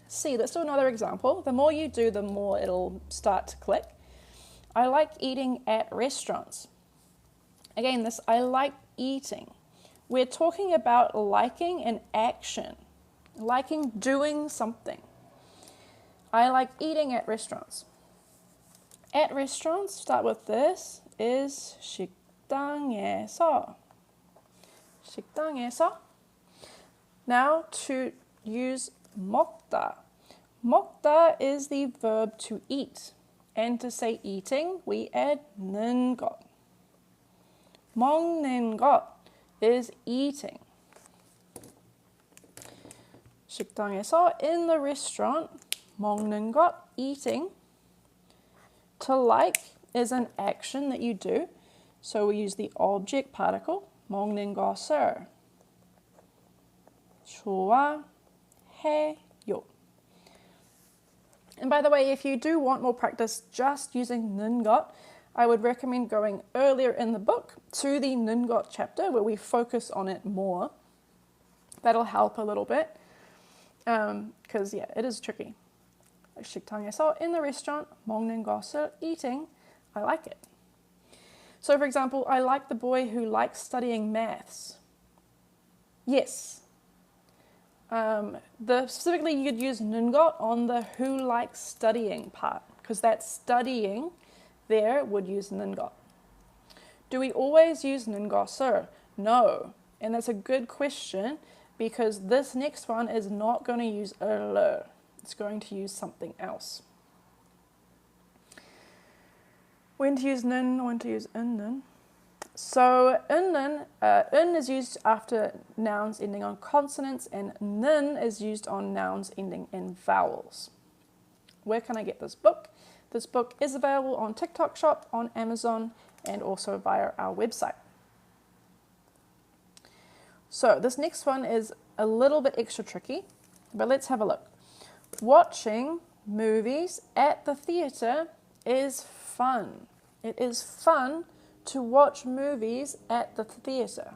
see, let's do another example. The more you do, the more it'll start to click. I like eating at restaurants. Again, this I like eating. We're talking about liking an action, liking doing something. I like eating at restaurants. At restaurants, start with this, is 식당에서. 식당에서. Now to use 먹다. 먹다 is the verb to eat. And to say eating, we add 는 것. 먹는 것 is eating. 식당에서, in the restaurant, 먹는 것, eating. To like is an action that you do. So we use the object particle, 먹는 것을. 좋아해요. And by the way, if you do want more practice just using 는 것, I would recommend going earlier in the book to the 는 것 chapter where we focus on it more. That'll help a little bit because yeah, it is tricky. 식당에서, in the restaurant, 먹는 것을, eating, I like it. So for example, I like the boy who likes studying maths. Yes. Specifically, you could use 는 것 on the who likes studying part, because that studying there would use 는 것. Do we always use 는 것을? No. And that's a good question, because this next one is not going to use 을. It's going to use something else. When to use 는, when to use 는. So in is used after nouns ending on consonants, and 는 is used on nouns ending in vowels. Where can I get this book? This book is available on TikTok Shop, on Amazon, and also via our website. So this next one is a little bit extra tricky, but let's have a look. Watching movies at the theatre is fun. It is fun to watch movies at the theatre.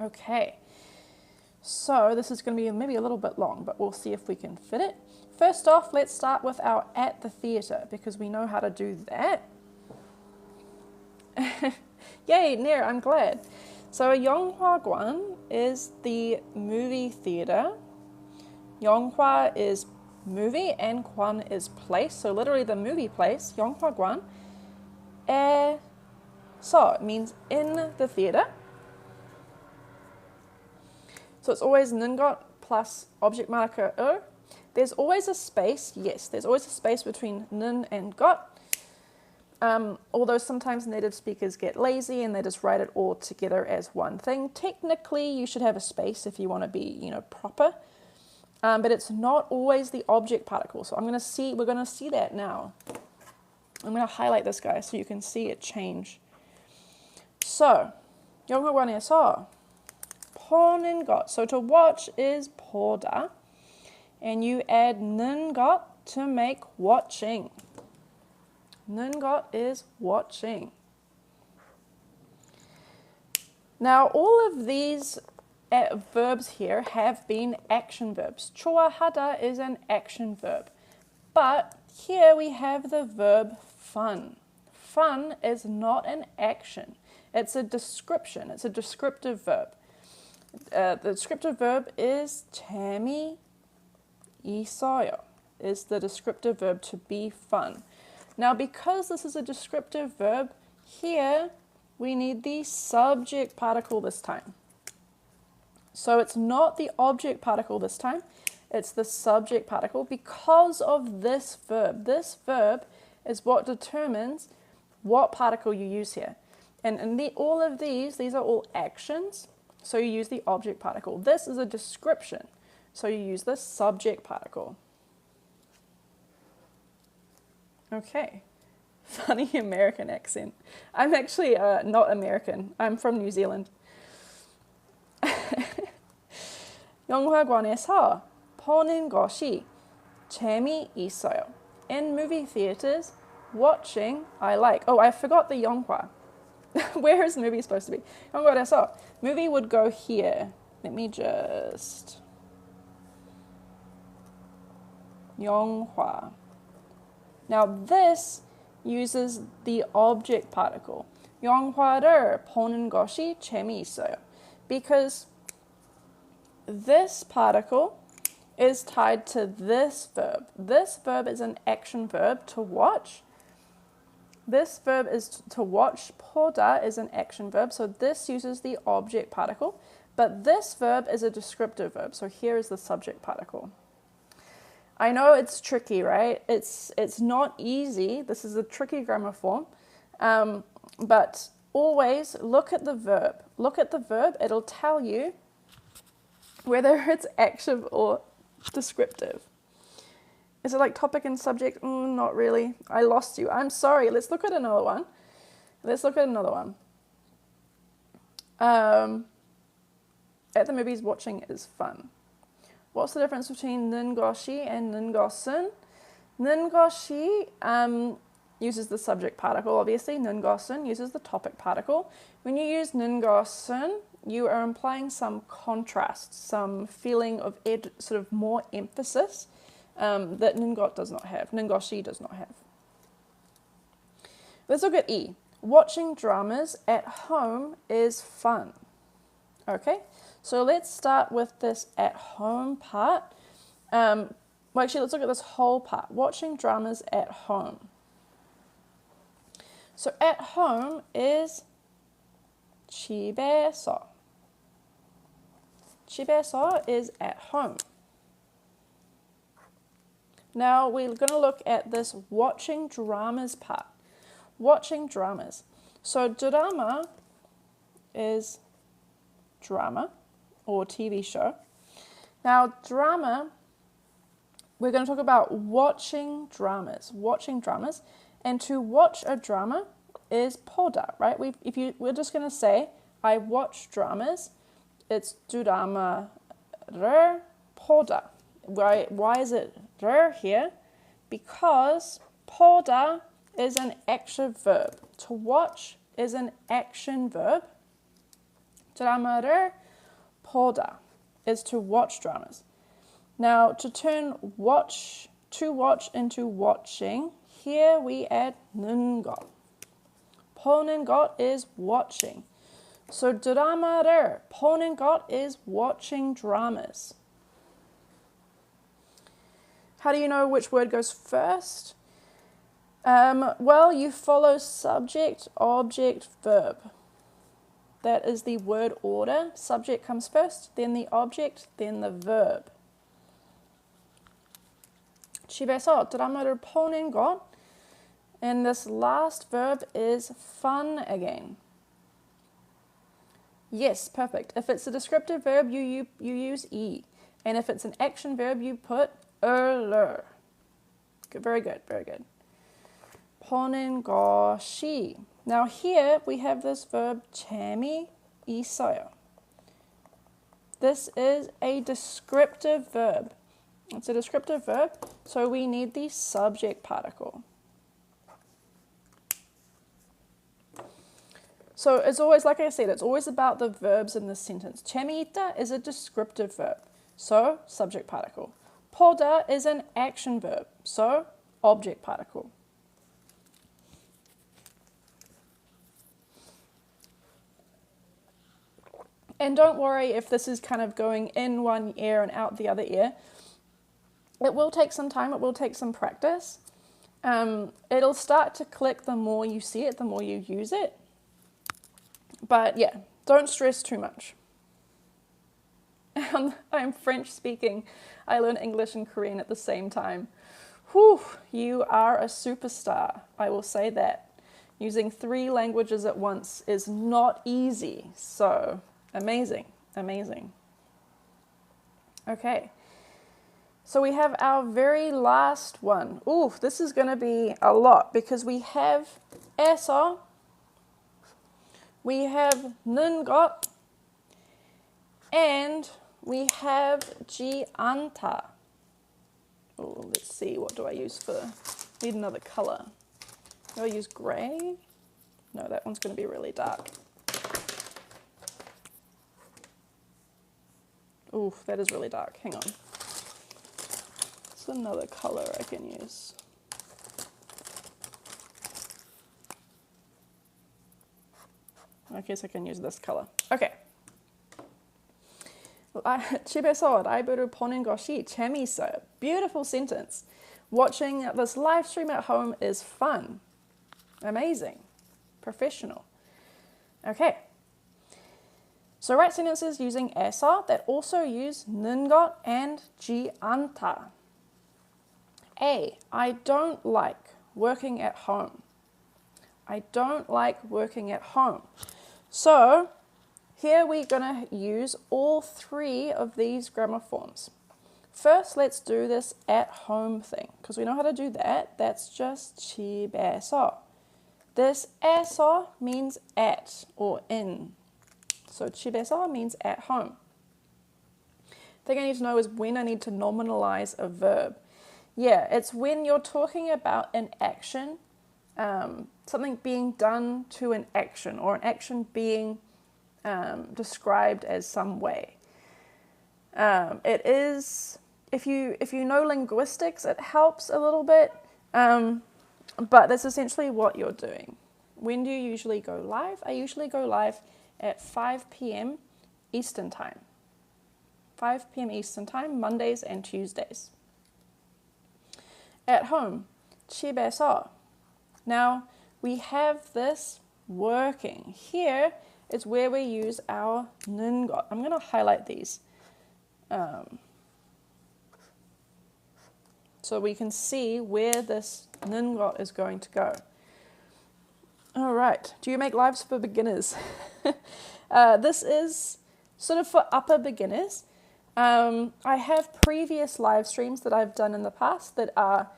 Okay, so this is going to be maybe a little bit long, but we'll see if we can fit it. First off, let's start with our at the theatre, because we know how to do that. Yay, Nair, I'm glad. So 영화관 is the movie theatre. 영화 is movie and 관 is place. So literally the movie place, 영화관. So it means in the theatre. So it's always 는 것 plus object marker 을. There's always a space, yes, there's always a space between 는 and got. Although sometimes native speakers get lazy and they just write it all together as one thing. Technically, you should have a space if you want to be, proper. But it's not always the object particle. So we're going to see that now. I'm going to highlight this guy so you can see it change. So, 영화관에서 보는 것. So to watch is 보다. And you add 는 것 to make watching. 는 것 is watching. Now, all of these verbs here have been action verbs. 좋아하다 is an action verb. But here we have the verb fun. Fun is not an action. It's a description. It's a descriptive verb. The descriptive verb is 재미있어요. Is the descriptive verb to be fun. Now, because this is a descriptive verb, here we need the subject particle this time. So it's not the object particle this time, it's the subject particle because of this verb. This verb is what determines what particle you use here. And all of these are all actions, so you use the object particle. This is a description, so you use the subject particle. Okay, funny American accent. I'm actually not American. I'm from New Zealand. 영화관에서 보는 것이 재미있어요. In movie theaters, Watching, I like. Oh, I forgot the Yonghua. Where is movie supposed to be? Yonghua desu. Movie would go here. Let me just... Yonghua. Now this uses the object particle. 영화를 보는 것이 재미있어요. Because this particle is tied to this verb. This verb is an action verb, to watch. This verb is to watch. 보다 is an action verb, so this uses the object particle. But this verb is a descriptive verb, so here is the subject particle. I know it's tricky, right? It's not easy. This is a tricky grammar form. But always look at the verb. Look at the verb. It'll tell you whether it's active or descriptive. Is it like topic and subject? Not really. I lost you. I'm sorry. Let's look at another one. At the movies, watching is fun. What's the difference between 는 것이 and 는 것은? 는 것이 uses the subject particle, obviously. 는 것은 uses the topic particle. When you use 는 것은, you are implying some contrast, some feeling of sort of more emphasis that 는 것 does not have. 는 것이 does not have. Let's look at E. Watching dramas at home is fun. Okay, so let's start with this at home part. Well, actually, let's look at this whole part. Watching dramas at home. So at home is 집에서. 집에서 is at home. Now we're going to look at this watching dramas part. Watching dramas. So drama is drama or TV show. Now drama, we're going to talk about watching dramas. Watching dramas. And to watch a drama is 보다, right? We're just going to say, I watch dramas. It's 드라마를 보다. Why is it 를 here? Because 보다 is an action verb. To watch is an action verb. 드라마를 보다 is to watch dramas. Now, to turn to watch into watching, here we add 는 것. 보는 것 is watching. So 드라마를 보는 것 is watching dramas. How do you know which word goes first? Well, you follow subject, object, verb. That is the word order. Subject comes first, then the object, then the verb. 집에서 드라마를 보는 것. And this last verb is fun again. Yes, perfect. If it's a descriptive verb, you use E. And if it's an action verb, you put 를. Good, very good, very good. 보는 것이. Now here we have this verb 재미있어요. This is a descriptive verb. It's a descriptive verb, so we need the subject particle. So it's always, like I said, it's always about the verbs in the sentence. 재미있다 is a descriptive verb, so subject particle. 보다 is an action verb, so object particle. And don't worry if this is kind of going in one ear and out the other ear. It will take some time, it will take some practice. It'll start to click the more you see it, the more you use it. But yeah, don't stress too much. I'm French speaking. I learn English and Korean at the same time. Whew, you are a superstar, I will say that. Using 3 languages at once is not easy, so amazing, amazing. Okay, so we have our very last one. Ooh, this is going to be a lot because we have 에서, we have 는 것, and we have 지 않다. Oh, let's see, what do I use for, need another color. I'll use grey. No, that one's going to be really dark. Ooh, that is really dark. Hang on. It's another colour I can use. I guess I can use this colour. Okay. 집에서 라이브를 보는 것이 재미있어요. Beautiful sentence. Watching this live stream at home is fun. Amazing. Professional. Okay. So write sentences using 에서 that also use 는 것 and 지 않다. A. I don't like working at home. I don't like working at home. So here we're going to use all three of these grammar forms. First, let's do this at home thing, because we know how to do that. That's just 집에서. This 에서 means at or in. So 집에서 means at home. The thing I need to know is when I need to nominalize a verb. Yeah, it's when you're talking about an action, something being done to an action, or an action being described as some way. It is, if you know linguistics, it helps a little bit, but that's essentially what you're doing. When do you usually go live? I usually go live at 5 p.m. Eastern Time. 5 p.m. Eastern Time, Mondays and Tuesdays. At home, 집에서. Now, we have this working. Here is where we use our 는 것. I'm going to highlight these so we can see where this 는 것 is going to go. All right. Do you make lives for beginners? This is sort of for upper beginners. I have previous live streams that I've done in the past that are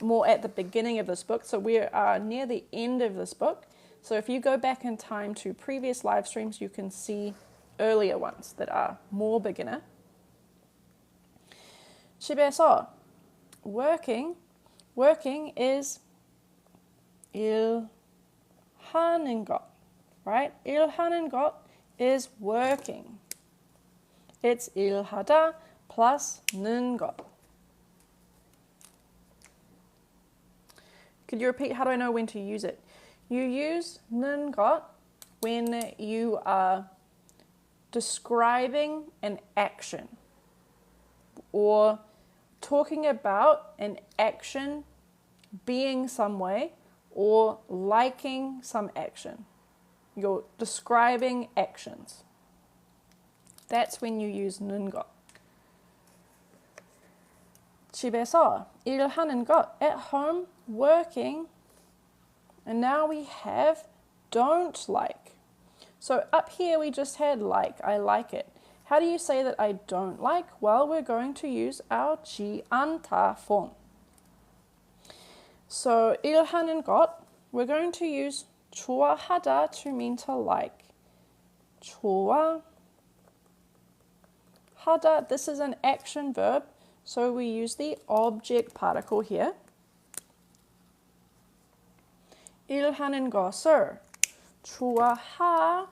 more at the beginning of this book. So we are near the end of this book. So if you go back in time to previous live streams, you can see earlier ones that are more beginner. 집에서. Working is 일하는 것, right? 일하는 것 is working. It's 일하다 plus 는 것. Could you repeat? How do I know when to use it? You use 는 것 when you are describing an action or talking about an action being some way or liking some action. You're describing actions. That's when you use 는 것. 집에서 일하는 것. At home, working. And now we have don't like. So up here we just had like, I like it. How do you say that I don't like? Well, we're going to use our 지 않다 form. So 일하는 것, we're going to use 좋아하다 to mean to like. 좋아하다, this is an action verb, so we use the object particle here. 일하는 것을 좋아하.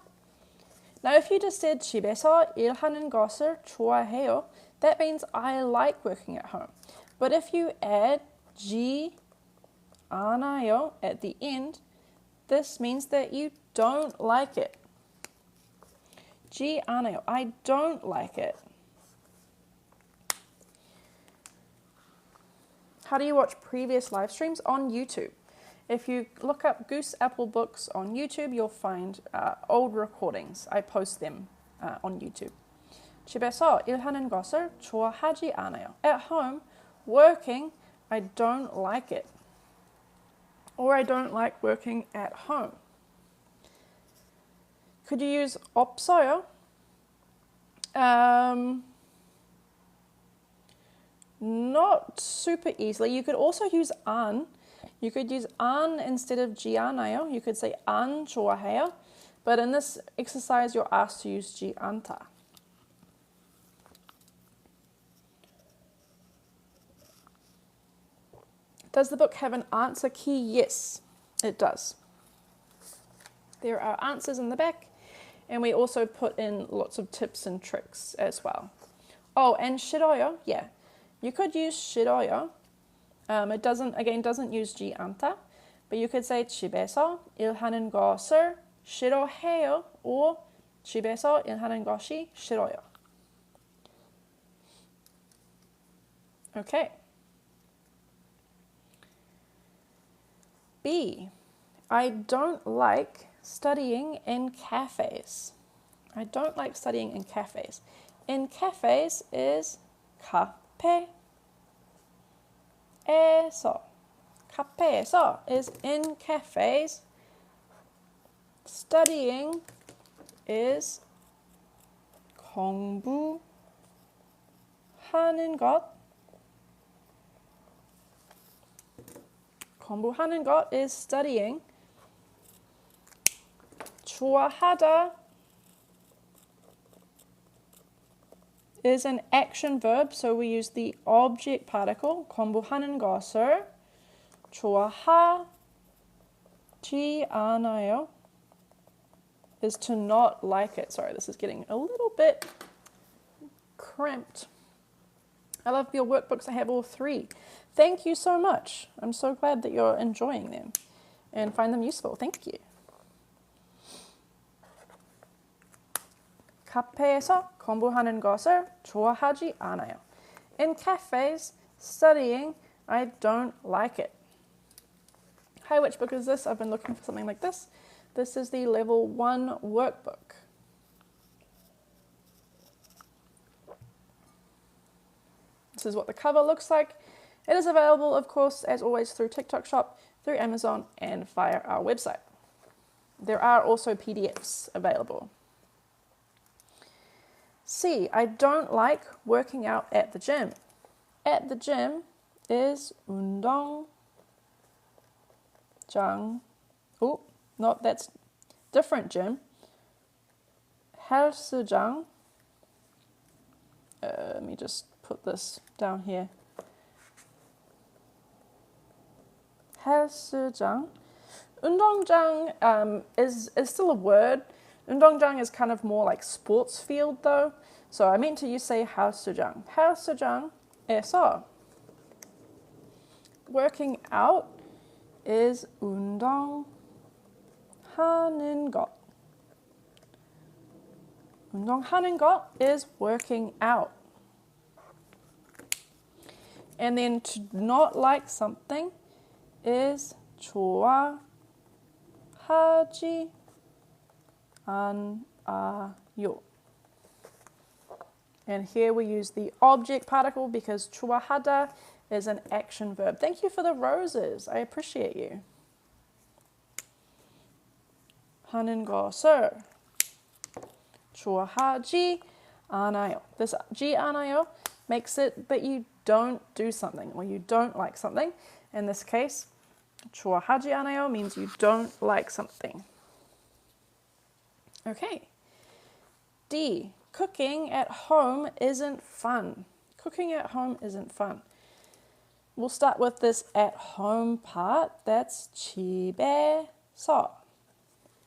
Now, if you just said 집에서 일하는 것을 좋아해요, that means I like working at home. But if you add 지 않아요 at the end, this means that you don't like it. 지 않아요, I don't like it. How do you watch previous live streams? On YouTube. If you look up Goose Apple Books on YouTube, you'll find old recordings. I post them on YouTube. 집에서 일하는 것을 좋아하지 않아요. At home, working, I don't like it. Or I don't like working at home. Could you use 없어요? Not super easily. You could also use 안. You could use 안 instead of 지 않아요. You could say 안 좋아해요. But in this exercise, you're asked to use 지 않다. Does the book have an answer key? Yes. It does. There are answers in the back, and we also put in lots of tips and tricks as well. Oh, and 싫어요, yeah. You could use 싫어요. It doesn't use 지않다, but you could say 집에서 일하는 것을 싫어해요, or 집에서 일하는 것이 싫어요. Okay. B. I don't like studying in cafes. I don't like studying in cafes. In cafes is 카페에서. 카페에서 is in cafes. Studying is 공부하는 것. 공부하는 것 is studying. 좋아하다 is an action verb, so we use the object particle. 공부하는 것을 좋아하지 않아요 is to not like it. Sorry, this is getting a little bit cramped. I love your workbooks. I have all three. Thank you so much. I'm so glad that you're enjoying them and find them useful. Thank you. 카페에서 공부하는 것을 좋아하지 않아요. In cafes, studying, I don't like it. Hi, which book is this? I've been looking for something like this. This is the Level 1 workbook. This is what the cover looks like. It is available, of course, as always, through TikTok Shop, through Amazon, and via our website. There are also PDFs available. C. I don't like working out at the gym. At the gym is 운동장. Oh, no, that's different gym. 헬스장. Let me just put this down here. 헬스장. 운동장 is still a word. 운동장 is kind of more like sports field though. So I meant to say 헬스장. 헬스장에서 working out is 운동하는 것. 운동하는 것 is working out. And then to not like something is 좋아하지 않아요. And here we use the object particle because 좋아하다 is an action verb. Thank you for the roses. I appreciate you. 하는 것을 좋아하지 않아요. This 지 않아요 makes it that you don't do something or you don't like something. In this case, 좋아하지 않아요 means you don't like something. Okay. D. Cooking at home isn't fun. Cooking at home isn't fun. We'll start with this at home part. That's 집에서.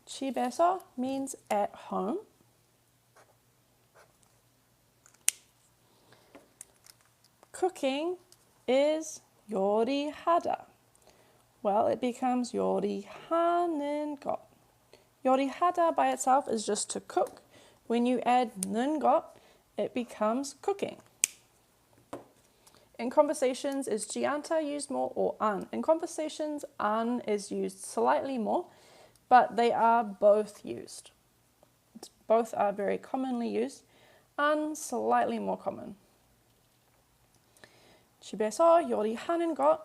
집에서 means at home. Cooking is 요리하다. Well, it becomes 요리하는 것. 요리하다 by itself is just to cook. When you add 는 것, it becomes cooking. In conversations, is 지않다 used more or 안? In conversations, 안 is used slightly more, but they are both used. Both are very commonly used. 안 slightly more common. 집에서 요리하는 것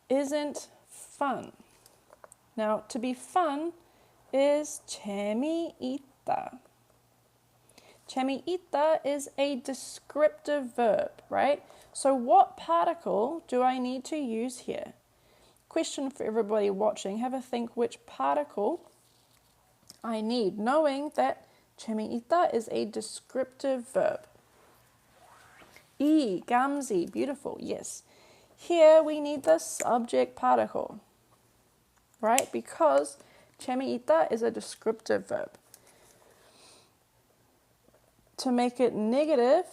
isn't fun. Now, to be fun is 재미있다. 재미있다 is a descriptive verb, right? So what particle do I need to use here? Question for everybody watching. Have a think which particle I need, knowing that 재미있다 is a descriptive verb. 감지, beautiful, yes. Here we need the subject particle. right? Because 재미있다 is a descriptive verb. To make it negative,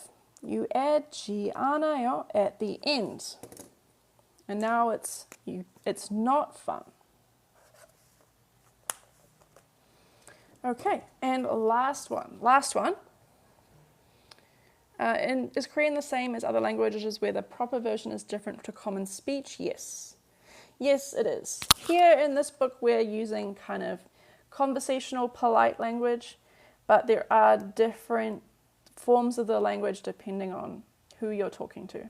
you add 지 않아요 at the end. And now it's not fun. Okay, and last one. And is Korean the same as other languages where the proper version is different to common speech? Yes. Yes, it is. Here in this book, we're using kind of conversational, polite language, but there are different forms of the language depending on who you're talking to.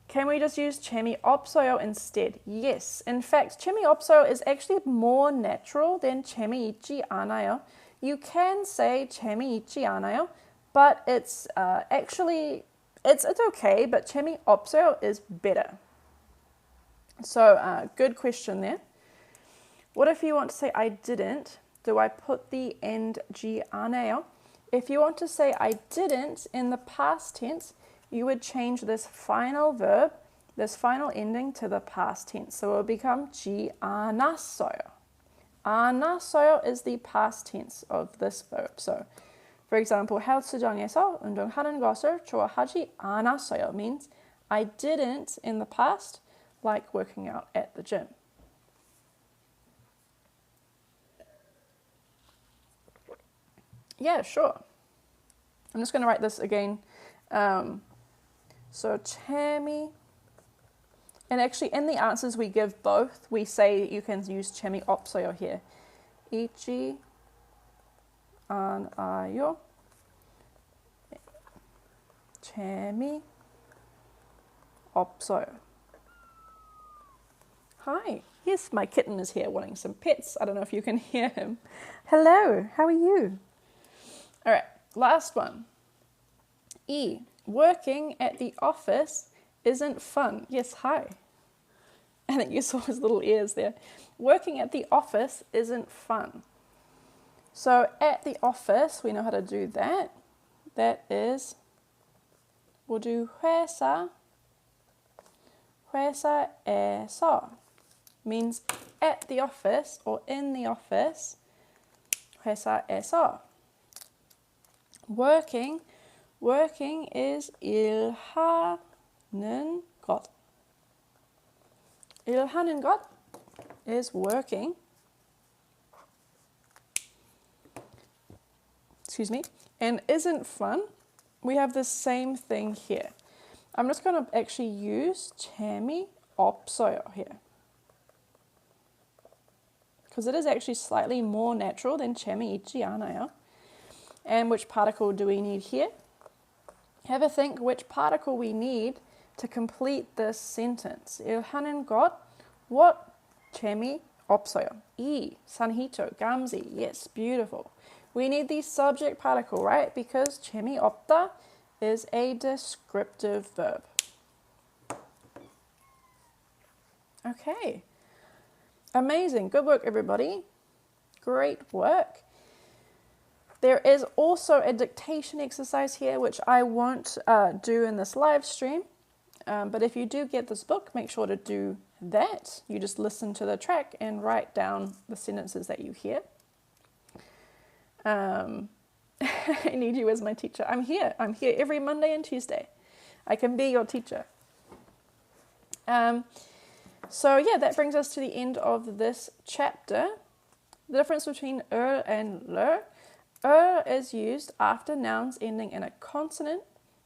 Can we just use 재미없어요 instead? Yes. In fact, 재미없어요 is actually more natural than 재미있지 않아요. You can say 재미있지 않아요, but it's actually, it's okay, but 재미없어요 is better. So, good question there. What if you want to say I didn't? Do I put the end 지 않아요? If you want to say I didn't in the past tense, you would change this final verb, this final ending to the past tense. So it will become 지 않았어요. 않았어요 is the past tense of this verb. So, for example, 헬스장에서 운동하는 것을 좋아하지 않았어요 means I didn't in the past like working out at the gym. Yeah, sure. I'm just going to write this again. So 재미, and actually in the answers we give both, we say you can use 재미없어요 here. 있지 않아요. 재미없어요. Hi. Yes, my kitten is here wanting some pets. I don't know if you can hear him. Hello, how are you? All right, last one. E. Working at the office isn't fun. Yes, hi. I think you saw his little ears there. Working at the office isn't fun. So at the office, we know how to do that. That is, we'll do 회사, 회사에서. Means at the office or in the office. 회사에서. Working is 일하는 것. 일하는 것 is working. Excuse me. And isn't fun. We have the same thing here. I'm just going to actually use 재미없어요 here. Because it is actually slightly more natural than 재미있지 않아요. And which particle do we need here? Have a think which particle we need to complete this sentence. 일하는 것, what? 재미없어요. E, 산히토, 감지. Yes, beautiful. We need the subject particle, right? Because 재미없다 is a descriptive verb. Okay. Amazing. Good work, everybody. Great work. There is also a dictation exercise here, which I won't do in this live stream. But if you do get this book, make sure to do that. You just listen to the track and write down the sentences that you hear. I need you as my teacher. I'm here every Monday and Tuesday. I can be your teacher. So yeah, that brings us to the end of this chapter. The difference between and le. Is used after nouns ending in a consonant,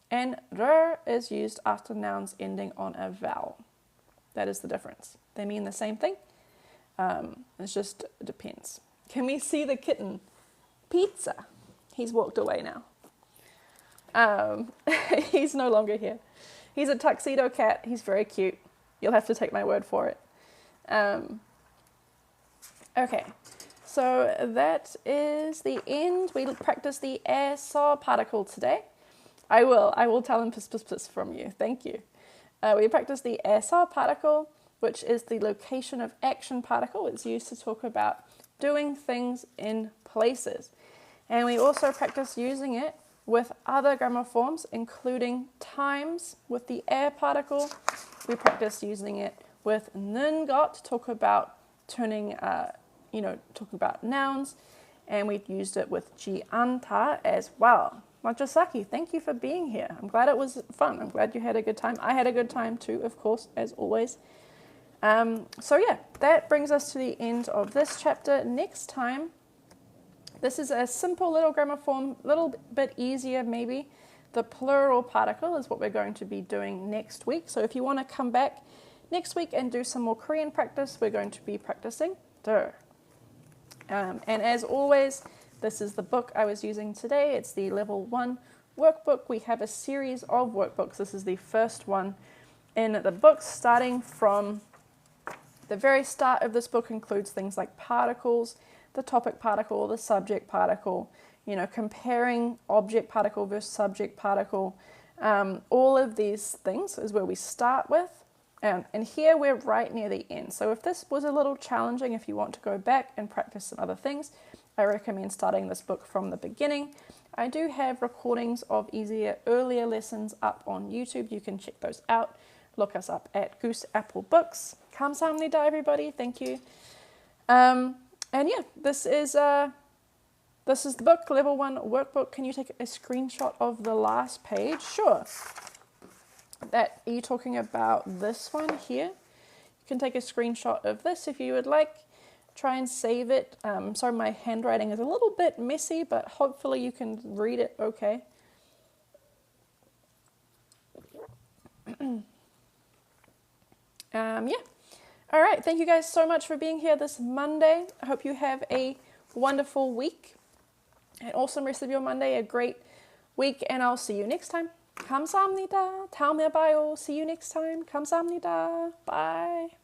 and is used after nouns ending on a vowel. That is the difference. They mean the same thing. It just depends. Can we see the kitten? Pizza. He's walked away now. He's no longer here. He's a tuxedo cat. He's very cute. You'll have to take my word for it. Okay. So that is the end. We practiced the saw particle today. I will tell him piss from you. Thank you. We practiced the saw particle, which is the location of action particle. It's used to talk about doing things in places. And we also practiced using it with other grammar forms, including times with the particle. We practiced using it with 는것 to talk about turning, talking about nouns, and we used it with 지 않다 as well. Majasaki, thank you for being here. I'm glad it was fun. I'm glad you had a good time. I had a good time too, of course, as always. So yeah, that brings us to the end of this chapter. Next time, this is a simple little grammar form, a little bit easier maybe. The plural particle is what we're going to be doing next week. So if you want to come back next week and do some more Korean practice, we're going to be practicing 들. And as always, this is the book I was using today. It's the Level 1 workbook. We have a series of workbooks. This is the first one in the book, starting from the very start of this book includes things like particles, the topic particle, the subject particle, comparing object particle versus subject particle. All of these things is where we start with. And here we're right near the end. So if this was a little challenging, if you want to go back and practice some other things, I recommend starting this book from the beginning. I do have recordings of earlier lessons up on YouTube. You can check those out. Look us up at Goose Apple Books. 감사합니다, everybody. Thank you. And yeah, this is the book, Level 1 workbook. Can you take a screenshot of the last page? Sure. Are you talking about this one here? You can take a screenshot of this if you would like. Try and save it. Sorry, my handwriting is a little bit messy, but hopefully you can read it okay. Yeah. All right. Thank you guys so much for being here this Monday. I hope you have a wonderful week. An awesome rest of your Monday, a great week, and I'll see you next time. 감사합니다. 다음에 봐요. See you next time. 감사합니다. Bye.